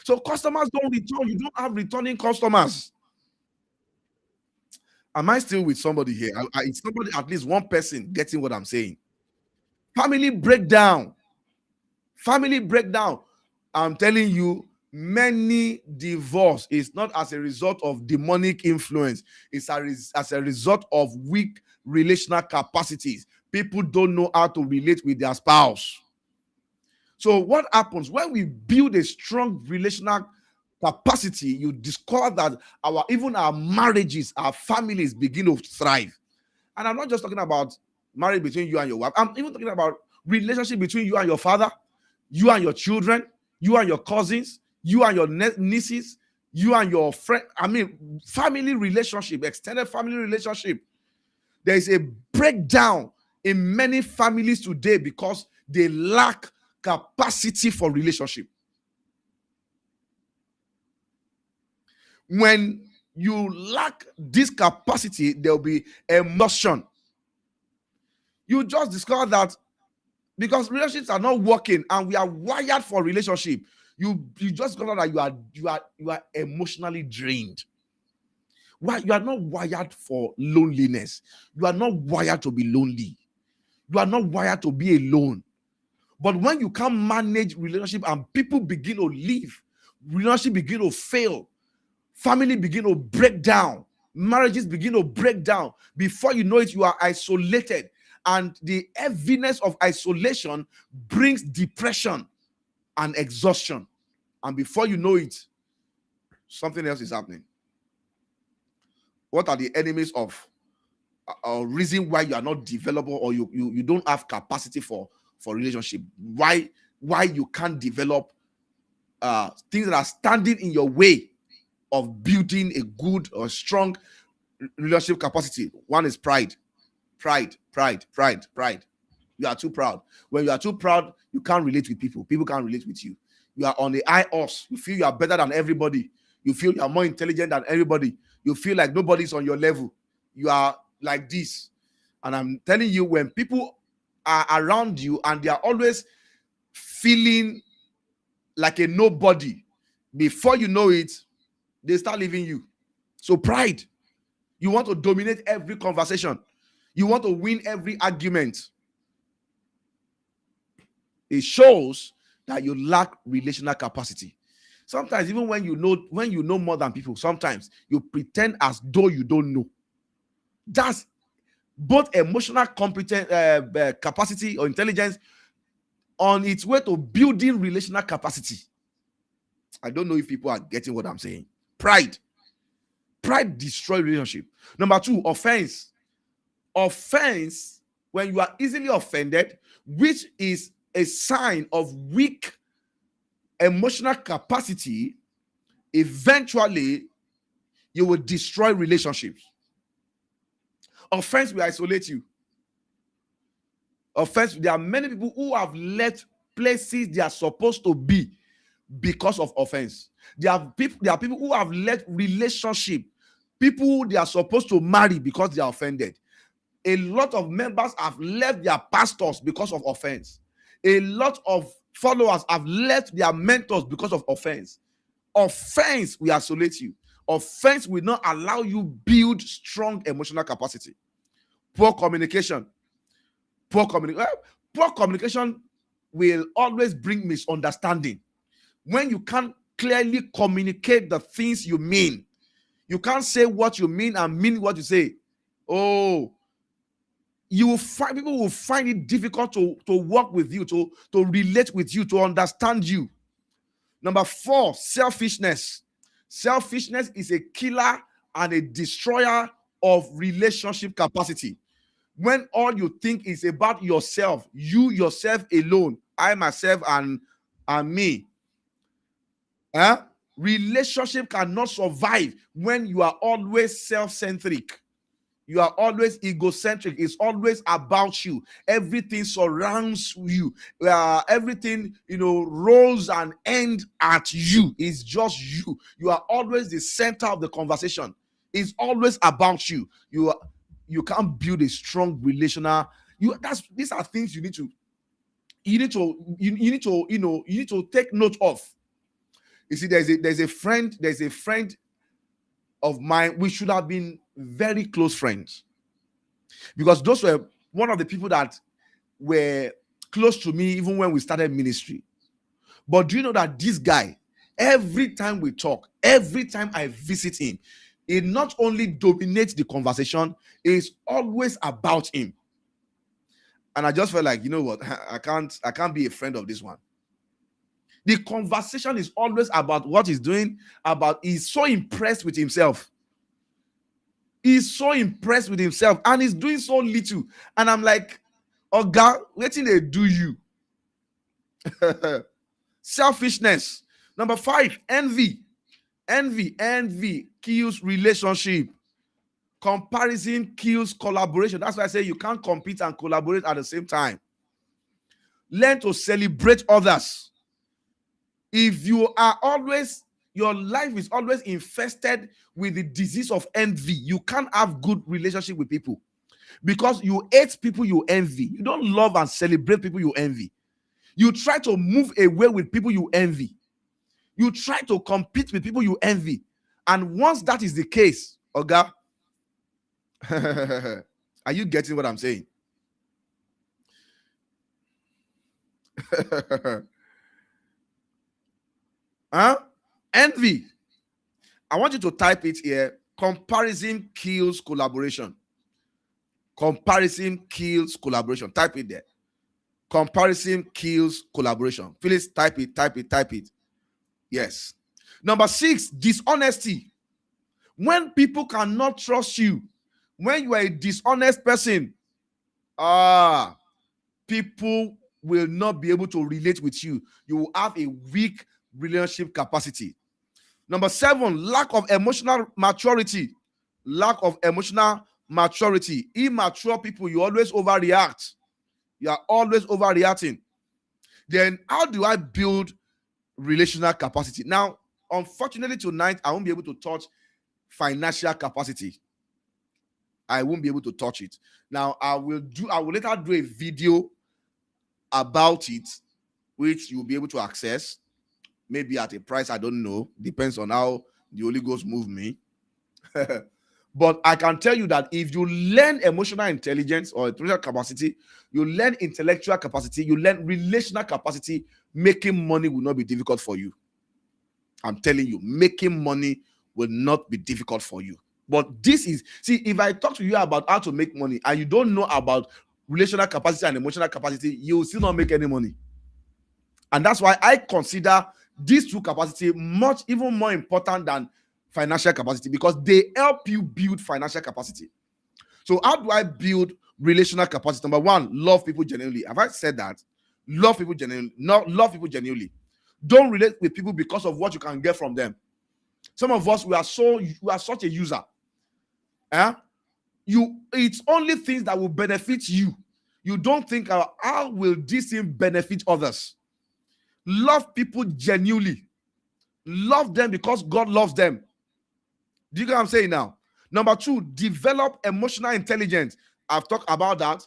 So customers don't return. You don't have returning customers. Am I still with somebody here? Is somebody, at least one person, getting what I'm saying? Family breakdown. Family breakdown. I'm telling you, many divorce is not as a result of demonic influence. It's as a result of weak relational capacities. People don't know how to relate with their spouse. So what happens when we build a strong relational capacity? You discover that even our marriages, our families begin to thrive. And I'm not just talking about marriage between you and your wife. I'm even talking about relationship between you and your father, you and your children, you and your cousins, you and your nieces, you and your friend. I mean, family relationship, extended family relationship. There is a breakdown in many families today because they lack capacity for relationship. When you lack this capacity, there will be emotion. You just discover that because relationships are not working and we are wired for relationship, you just discover that you are emotionally drained. Why? You are not wired for loneliness. You are not wired to be lonely. You are not wired to be alone. But when you can't manage relationship and people begin to leave, relationship begin to fail, family begin to break down, marriages begin to break down. Before you know it, you are isolated. And the heaviness of isolation brings depression and exhaustion. And before you know it, something else is happening. What are the enemies of reason why you are not developable, or you don't have capacity for relationship? Why you can't develop things that are standing in your way of building a good or strong relationship capacity? One is pride. Pride. You are too proud. When you are too proud, you can't relate with people. People can't relate with you. You are on the high horse. You feel you are better than everybody. You feel you are more intelligent than everybody. You feel like nobody's on your level. You are like this. And I'm telling you, when people are around you and they are always feeling like a nobody, before you know it, they start leaving you. So pride. You want to dominate every conversation. You want to win every argument. It shows that you lack relational capacity. Sometimes, even when you know more than people, sometimes you pretend as though you don't know. That's both emotional capacity or intelligence on its way to building relational capacity. I don't know if people are getting what I'm saying. Pride destroys relationship. Number two, offense. When you are easily offended, which is a sign of weak emotional capacity, eventually you will destroy relationships. Offense will isolate you. There are many people who have left places they are supposed to be because of offense. There are people who have left relationship, people they are supposed to marry because they are offended. A lot of members have left their pastors because of offense. A lot of followers have left their mentors because of offense. Offense will isolate you. Offense will not allow you build strong emotional capacity. Poor communication. Poor communication will always bring misunderstanding. When you can't clearly communicate the things you mean, you can't say what you mean and mean what you say. Oh, people will find it difficult to work with you, to relate with you, to understand you. Number four, selfishness. Selfishness is a killer and a destroyer of relationship capacity. When all you think is about yourself, you yourself alone, I myself and me, relationship cannot survive when you are always self-centric. You are always egocentric. It's always about you. Everything surrounds you. Everything, rolls and ends at you. It's just you. You are always the center of the conversation. It's always about you. You can't build a strong relational. These are things you need to take note of. You see, there's a friend of mine. We should have been very close friends, because those were one of the people that were close to me even when we started ministry. But do you know that this guy, every time we talk, every time I visit him, it not only dominates the conversation, it's always about him. And I just felt like, you know what, I can't be a friend of this one. The conversation is always about what he's doing, he's so impressed with himself. He's so impressed with himself and he's doing so little. And I'm like, oh God, wait till they do you. Selfishness. Number 5, envy. Envy kills relationship. Comparison kills collaboration. That's why I say you can't compete and collaborate at the same time. Learn to celebrate others. If you are always, your life is always infested with the disease of envy, you can't have good relationship with people, because you hate people you envy. You don't love and celebrate people you envy. You try to move away with people you envy. You try to compete with people you envy. And once that is the case, Oga, are you getting what I'm saying? Huh? Envy. I want you to type it here. Comparison kills collaboration. Comparison kills collaboration. Type it there. Comparison kills collaboration. Please type it. Yes. Number 6, dishonesty. When people cannot trust you, when you are a dishonest person, people will not be able to relate with you. You will have a weak relationship capacity. Number 7, lack of emotional maturity. Lack of emotional maturity. Immature people, you always overreact. You are always overreacting. Then how do I build relational capacity? Now, unfortunately tonight, I won't be able to touch financial capacity. I won't be able to touch it. Now, I will later do a video about it, which you'll be able to access, maybe at a price I don't know. Depends on how the Holy Ghost move me. But I can tell you that if you learn emotional intelligence or intellectual capacity, you learn intellectual capacity, you learn relational capacity, making money will not be difficult for you. I'm telling you, making money will not be difficult for you. But if I talk to you about how to make money and you don't know about relational capacity and emotional capacity, you will still not make any money. And that's why I consider these two capacity even more important than financial capacity, because they help you build financial capacity. So how do I build relational capacity? Number 1, love people genuinely. Have I said that? Love people genuinely. Not love people genuinely. Don't relate with people because of what you can get from them. Some of us, we are such a user. It's only things that will benefit you. You don't think, how will this thing benefit others? Love people genuinely. Love them because God loves them. Do you get what I'm saying now? Number 2, develop emotional intelligence. I've talked about that,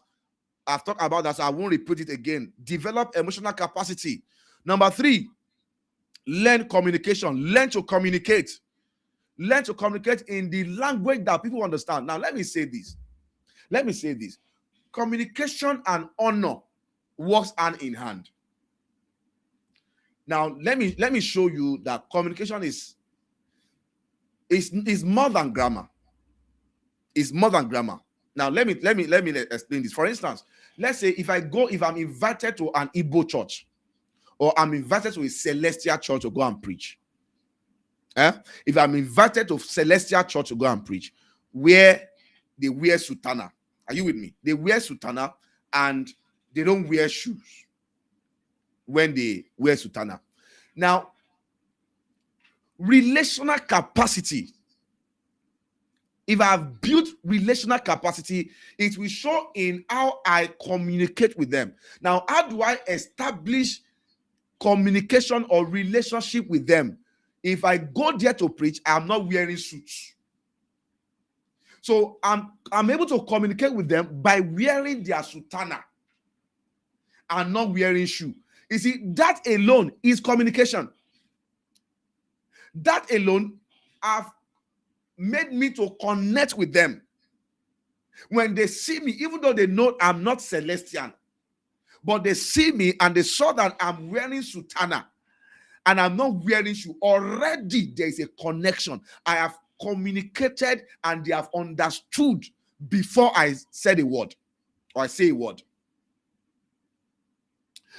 so I won't repeat it again. Develop emotional capacity. Number 3, learn communication. Learn to communicate. Learn to communicate in the language that people understand. Now, let me say this. Communication and honor works hand in hand. Now, let me show you that communication is more than grammar. It's more than grammar. Now, let me explain this. For instance, let's say if I'm invited to an Igbo church, or I'm invited to a Celestial church to go and preach. If I'm invited to Celestial church to go and preach, where they wear sutana. Are you with me? They wear sutana and they don't wear shoes when they wear sutana. Now, relational capacity if I have built relational capacity, it will show in how I communicate with them. Now, how do I establish communication or relationship with them? If I go there to preach, I'm not wearing suits. So I'm able to communicate with them by wearing their sutana and not wearing shoe. You see, that alone is communication. That alone have made me to connect with them. When they see me, even though they know I'm not Celestian, but they see me and they saw that I'm wearing sutana and I'm not wearing shoe, already there is a connection. I have communicated and they have understood before I said a word or I say a word.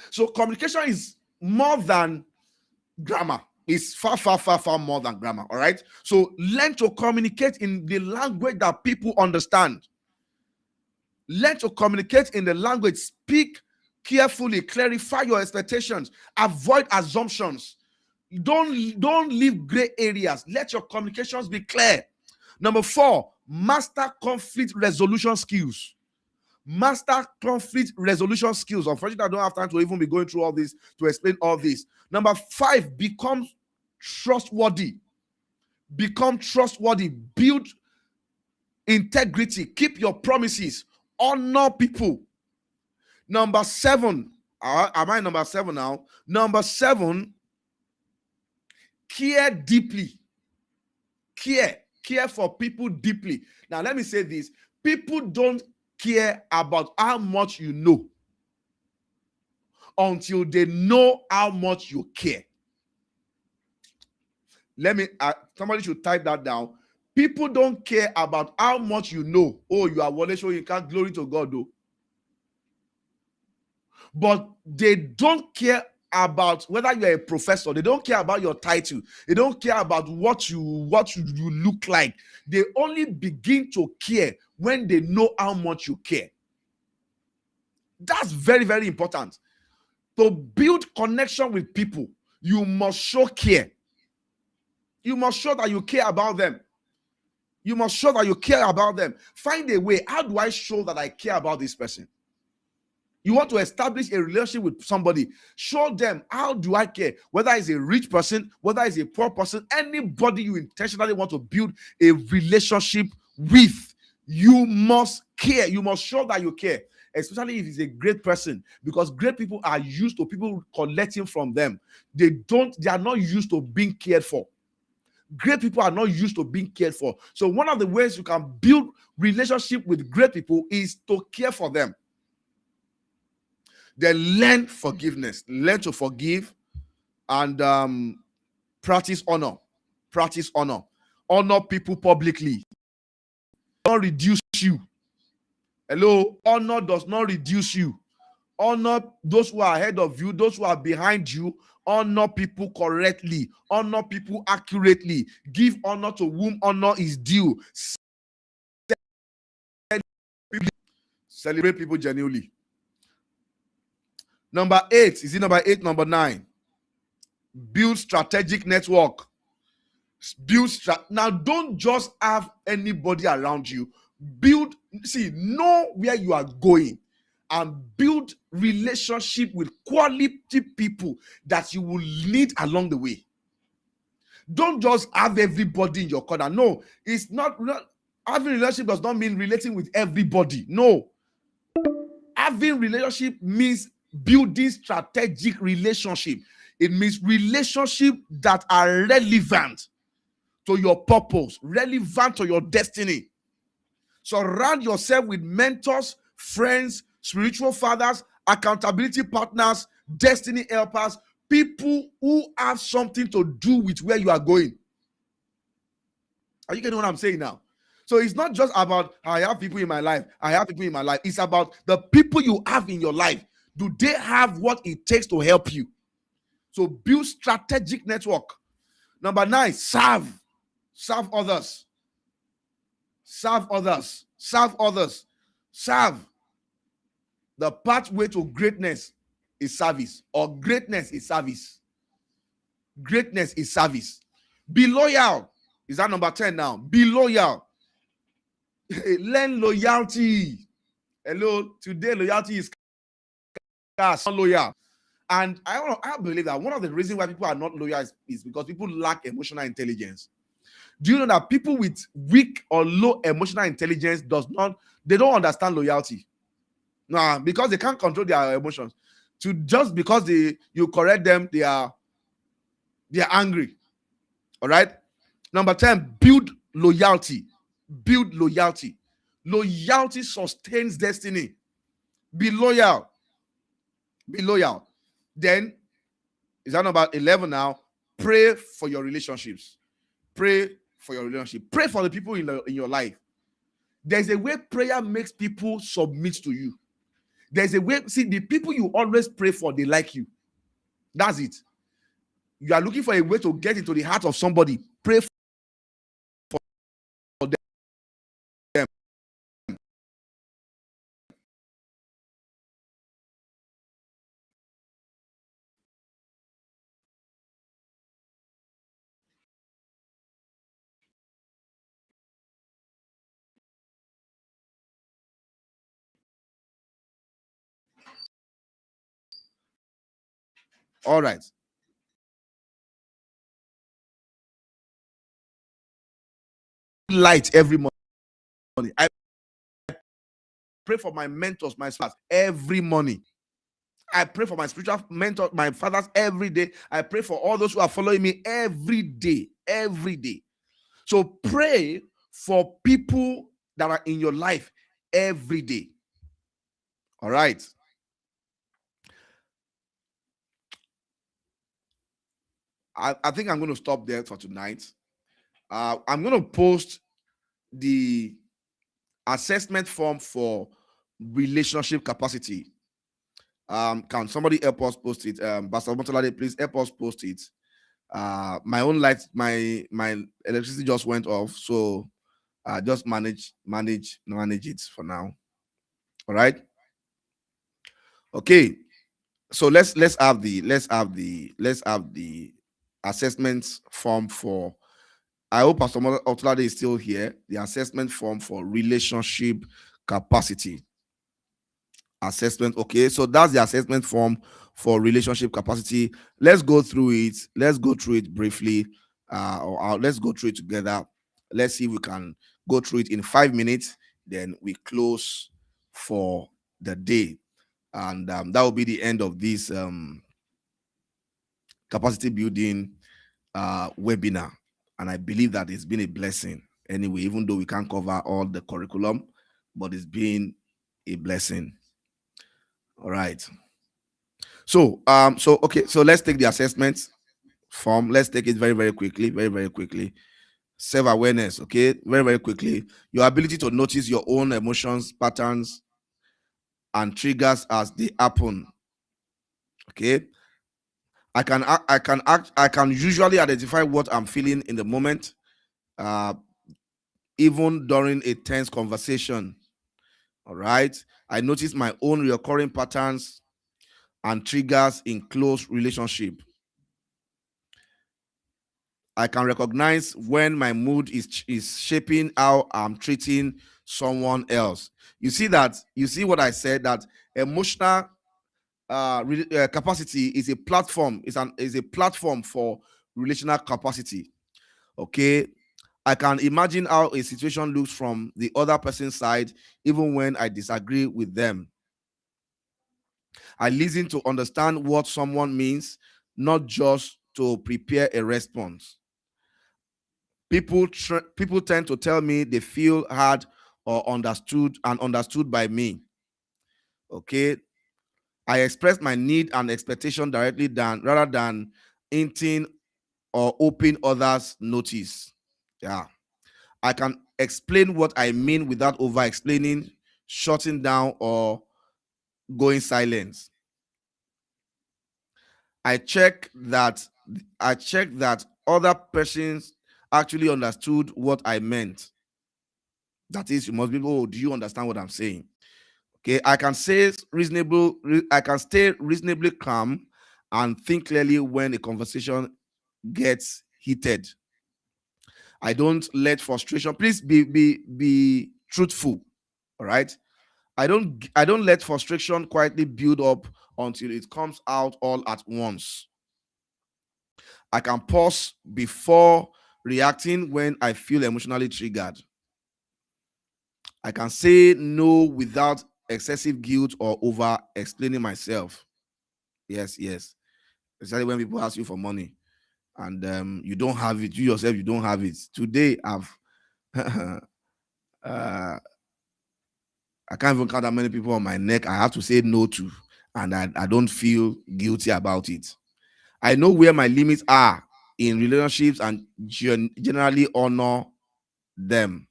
So communication is more than grammar. It's far, far, far, far more than grammar. All right. So learn to communicate in the language that people understand. Learn to communicate in the language. Speak carefully. Clarify your expectations. Avoid assumptions. Don't leave gray areas. Let your communications be clear. Number 4, master conflict resolution skills. Master conflict resolution skills. Unfortunately, I don't have time to even be going through all this to explain all this. Number 5, become trustworthy. Become trustworthy. Build integrity. Keep your promises. Honor people. Number 7. Am I number 7 now? Number 7, care deeply. Care for people deeply. Now, let me say this. People don't care about how much you know until they know how much you care. Somebody should type that down. People don't care about how much you know. Oh, you are Wole, so you can't, glory to God, though. But they don't care about whether you're a professor. They don't care about your title. They don't care about what you look like. They only begin to care when they know how much you care. That's very, very important. To build connection with people, you must show care. You must show that you care about them. You must show that you care about them. Find a way. How do I show that I care about this person? You want to establish a relationship with somebody, show them, how do I care? Whether it's a rich person, whether it's a poor person, anybody you intentionally want to build a relationship with, you must care. You must show that you care, especially if it's a great person, because great people are used to people collecting from them. They are not used to being cared for. Great people are not used to being cared for. So one of the ways you can build relationship with great people is to care for them. Then learn forgiveness. Learn to forgive and practice honor. Practice honor. Honor people publicly. Don't reduce you. Hello? Honor does not reduce you. Honor those who are ahead of you, those who are behind you. Honor people correctly. Honor people accurately. Give honor to whom honor is due. Celebrate people genuinely. Number 8. Is it number 8? Number 9. Build strategic network. Now, don't just have anybody around you. Know where you are going and build relationship with quality people that you will need along the way. Don't just have everybody in your corner. No, it's not having a relationship does not mean relating with everybody. No. Having relationship means building strategic relationship. It means relationship that are relevant to your purpose, relevant to your destiny. Surround yourself with mentors, friends, spiritual fathers, accountability partners, destiny helpers, people who have something to do with where you are going. Are you getting what I'm saying now? So it's not just about I have people in my life. I have people in my life. It's about the people you have in your life. Do they have what it takes to help you? So build strategic network. Number 9, serve. Serve others. Serve others. Serve others. Serve. The pathway to greatness is service, or greatness is service. Greatness is service. Be loyal. Is that number 10 now? Be loyal. Learn loyalty. Hello, today loyalty is scarce, not loyal. And I believe that one of the reasons why people are not loyal is because people lack emotional intelligence. Do you know that people with weak or low emotional intelligence they don't understand loyalty? Nah, because they can't control their emotions. Just because you correct them, they are angry. All right. Number 10, build loyalty. Build loyalty. Loyalty sustains destiny. Be loyal. Be loyal. Then, is that number 11 now? Pray for your relationships. Pray for your relationship. Pray for the people in your life. There's a way prayer makes people submit to you. There's a way, see, the people you always pray for, they like you. That's it. You are looking for a way to get into the heart of somebody. Pray for them. All right. Light every morning. I pray for my mentors, my spouse, every morning. I pray for my spiritual mentor, my fathers, every day. I pray for all those who are following me every day. Every day. So pray for people that are in your life every day. All right. I think I'm going to stop there for tonight. I'm going to post the assessment form for relationship capacity. Can somebody help us post it? Pastor Motolade, please help us post it. My own light, my electricity just went off, so just manage it for now. All right. Okay. So let's have the assessment form for. I hope Pastor Motolade is still here. The assessment form for relationship capacity. Assessment. Okay, so that's the assessment form for relationship capacity. Let's go through it briefly, or let's go through it together. Let's see if we can go through it in 5 minutes, then we close for the day, and that will be the end of this capacity building webinar. And I believe that it's been a blessing anyway, even though we can't cover all the curriculum, but it's been a blessing. All right. So okay, so let's take the assessment form. Let's take it very quickly, very quickly. Self-awareness, okay, very quickly. Your ability to notice your own emotions, patterns, and triggers as they happen. Okay. I can usually identify what I'm feeling in the moment, even during a tense conversation. All right. I notice my own recurring patterns and triggers in close relationship. I can recognize when my mood is shaping how I'm treating someone else. You see what I said, that emotional capacity is a platform, is a platform for relational capacity. Okay. I can imagine how a situation looks from the other person's side, even when I disagree with them. I listen to understand what someone means, not just to prepare a response. People tend to tell me they feel heard or understood by me. Okay. I express my need and expectation directly rather than hinting or hoping others notice. Yeah. I can explain what I mean without over explaining, shutting down, or going silent. I check that other persons actually understood what I meant. That is, you must be, oh, do you understand what I'm saying? Okay, I can stay reasonably calm and think clearly when a conversation gets heated. I don't let frustration. Please be truthful. All right. I don't let frustration quietly build up until it comes out all at once. I can pause before reacting when I feel emotionally triggered. I can say no without excessive guilt or over explaining myself. Yes, yes. Especially when people ask you for money and you don't have it, you yourself, you don't have it. Today, uh, I can't even count how many people on my neck I have to say no to, and I don't feel guilty about it. I know where my limits are in relationships and generally honor them.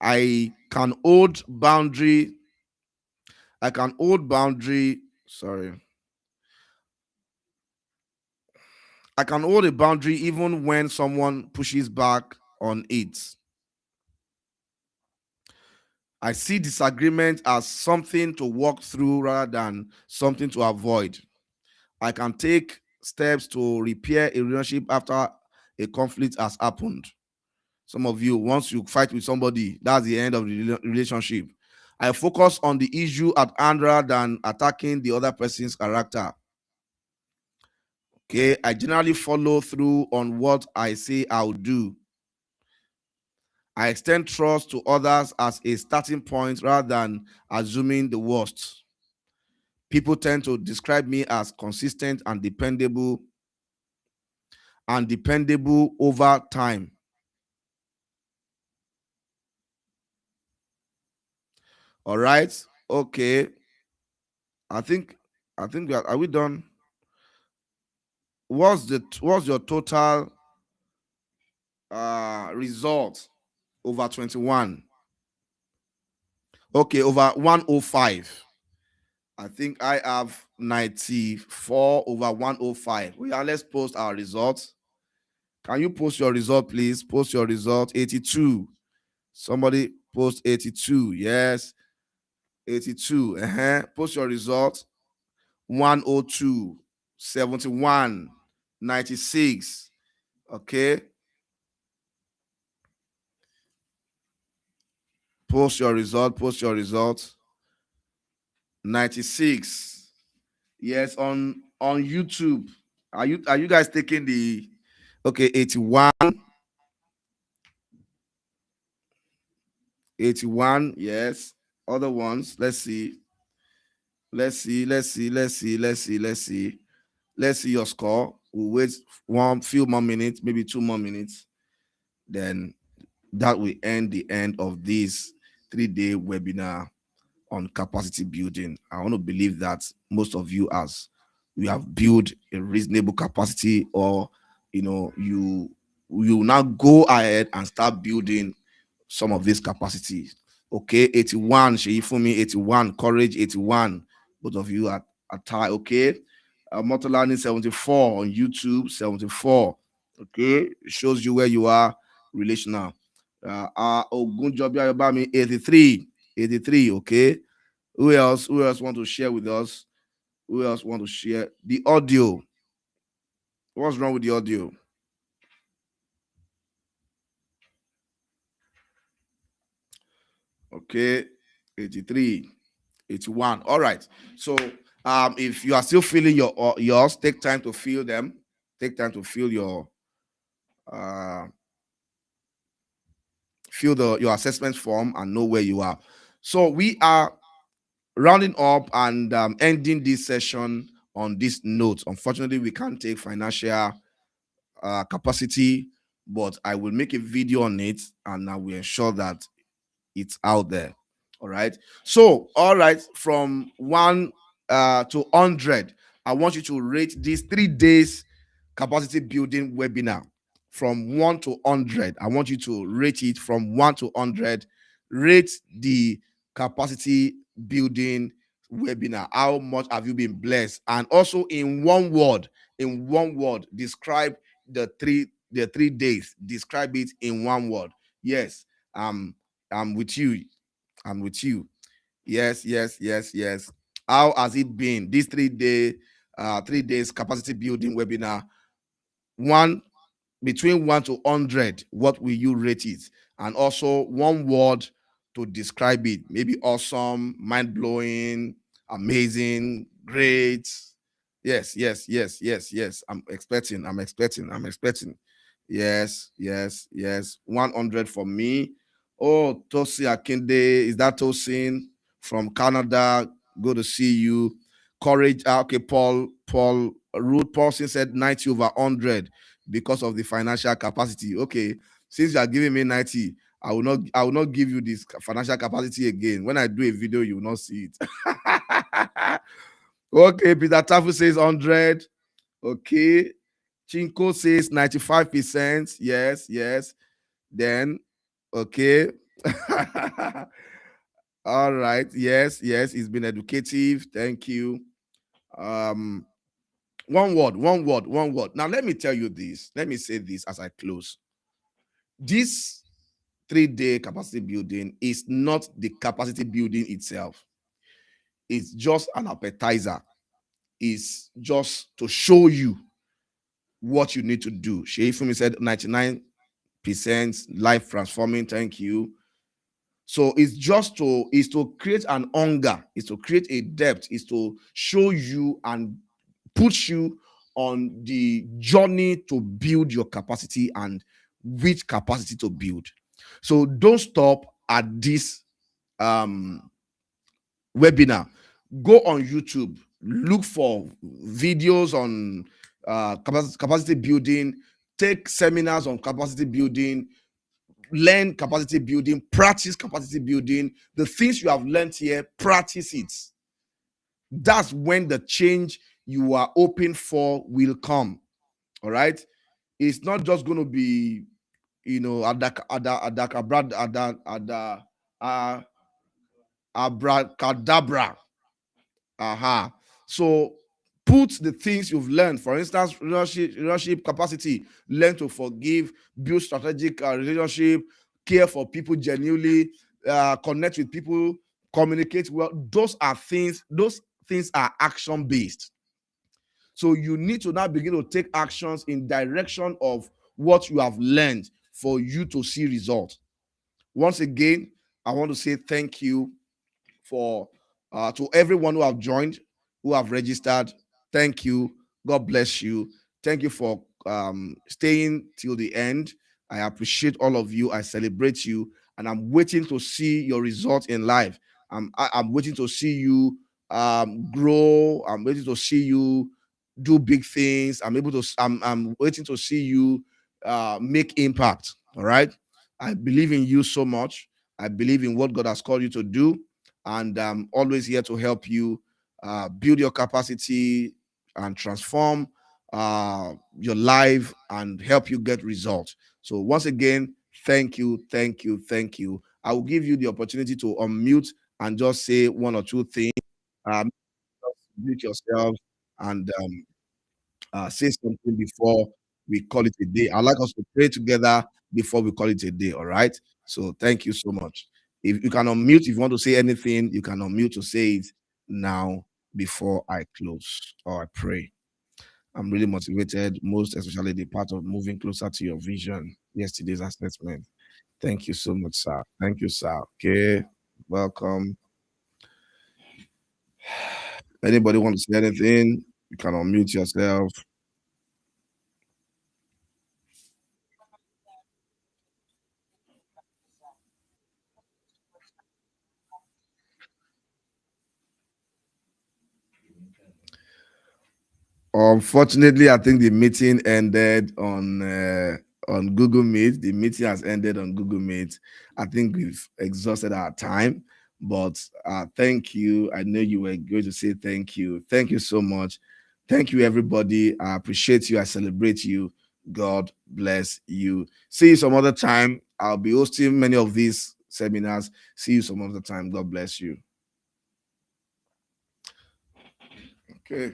I can hold boundary. I can hold boundary. Sorry. I can hold a boundary even when someone pushes back on it. I see disagreement as something to work through rather than something to avoid. I can take steps to repair a relationship after a conflict has happened. Some of you, once you fight with somebody, that's the end of the relationship. I focus on the issue at hand rather than attacking the other person's character. Okay, I generally follow through on what I say I'll do. I extend trust to others as a starting point rather than assuming the worst. People tend to describe me as consistent and dependable over time. All right. Okay. I think are we done? What's your total result over 21? Okay, over 105. I think I have 94 over 105. Yeah, let's post our results. Can you post your result, please? Post your result. 82. Somebody post 82. Yes. 82. Post your result. 102. 71. 96. Okay. Post your result. Post your result. 96. Yes, on YouTube. Are you guys taking the okay, 81? 81, yes. Other ones. Let's see. Let's see. Let's see. Let's see. Let's see. Let's see. Let's see your score. We'll wait one few more minutes, maybe 2 more minutes. Then that will end the end of this 3-day webinar on capacity building. I want to believe that most of you, as we have built a reasonable capacity, or you now go ahead and start building some of these capacities. Okay, 81, Sheifumi, 81, Courage, 81. Both of you are tied. Okay, Motolani 74 on YouTube, 74. Okay, it shows you where you are relational. Ogunjobi Ayobami, 83, 83. Okay, who else want to share with us? Who else want to share the audio? What's wrong with the audio? Okay, 83, 81. All right. So if you are still feeling yours, take time to feel them. Take time to feel your your assessment form and know where you are. So we are rounding up and ending this session on this note. Unfortunately, we can't take financial capacity, but I will make a video on it and I will ensure that it's out there. All right. So, all right, from 1 to 100, I want you to rate these 3 days capacity building webinar from 1 to 100. I want you to rate it from 1 to 100. Rate the capacity building webinar. How much have you been blessed? And also in one word, describe the 3 days. Describe it in one word. Yes. I'm with you. I'm with you. Yes, yes, yes, yes. How has it been? This 3 days capacity building webinar. 1, between 1 to 100, what will you rate it? And also one word to describe it. Maybe awesome, mind-blowing, amazing, great. Yes, yes, yes, yes, yes. I'm expecting. Yes, yes, yes. 100 for me. Oh, Tosin Akinde, is that Tosin from Canada? Good to see you. Courage. Okay, Paul Ruth Paulson said 90 over 100 because of the financial capacity. Okay, since you are giving me 90, I will not give you this financial capacity again. When I do a video, you will not see it. Okay, Peter Tafu says 100. Okay. Chinko says 95%. Yes, yes. Then, okay. All right. Yes, yes. It's been educative. Thank you. Um, one word. Now, let me tell you this. Let me say this as I close. This 3-day capacity building is not the capacity building itself. It's just an appetizer. It's just to show you what you need to do. Sheifumi said 99% life transforming. Thank you. So it's just to create an hunger, is to create a depth, is to show you and put you on the journey to build your capacity and which capacity to build. So don't stop at this webinar. Go on YouTube, look for videos on capacity building, take seminars on capacity building, learn capacity building, practice capacity building. The things you have learned here, practice it. That's when the change you are open for will come. All right. It's not just going to be, abracadabra. Aha. So put the things you've learned, for instance, relationship capacity, learn to forgive, build strategic relationship, care for people genuinely, connect with people, communicate well. Those things are action based. So you need to now begin to take actions in direction of what you have learned for you to see results. Once again, I want to say thank you for to everyone who have joined, who have registered. Thank you. God bless you. Thank you for staying till the end. I appreciate all of you. I celebrate you, and I'm waiting to see your results in life. I'm waiting to see you grow. I'm waiting to see you do big things. I'm waiting to see you make impact. All right. I believe in you so much. I believe in what God has called you to do, and I'm always here to help you build your capacity and transform your life and help you get results. So once again, thank you, thank you, thank you. I will give you the opportunity to unmute and just say one or two things. Just mute yourself and say something before we call it a day. I'd like us to pray together before we call it a day. All right. So thank you so much. If you can unmute, if you want to say anything, you can unmute to say it now before I close or I pray. I'm really motivated, most especially the part of moving closer to your vision. Yesterday's assessment. Thank you so much, sir. Thank you, sir. Okay. Welcome. Anybody want to say anything? You can unmute yourself. Unfortunately, I think the meeting ended on Google Meet. The meeting has ended on Google Meet. I think we've exhausted our time, but thank you. I know you were going to say thank you. Thank you so much. Thank you, everybody. I appreciate you. I celebrate you. God bless you. See you some other time. I'll be hosting many of these seminars. See you some other time. God bless you. Okay.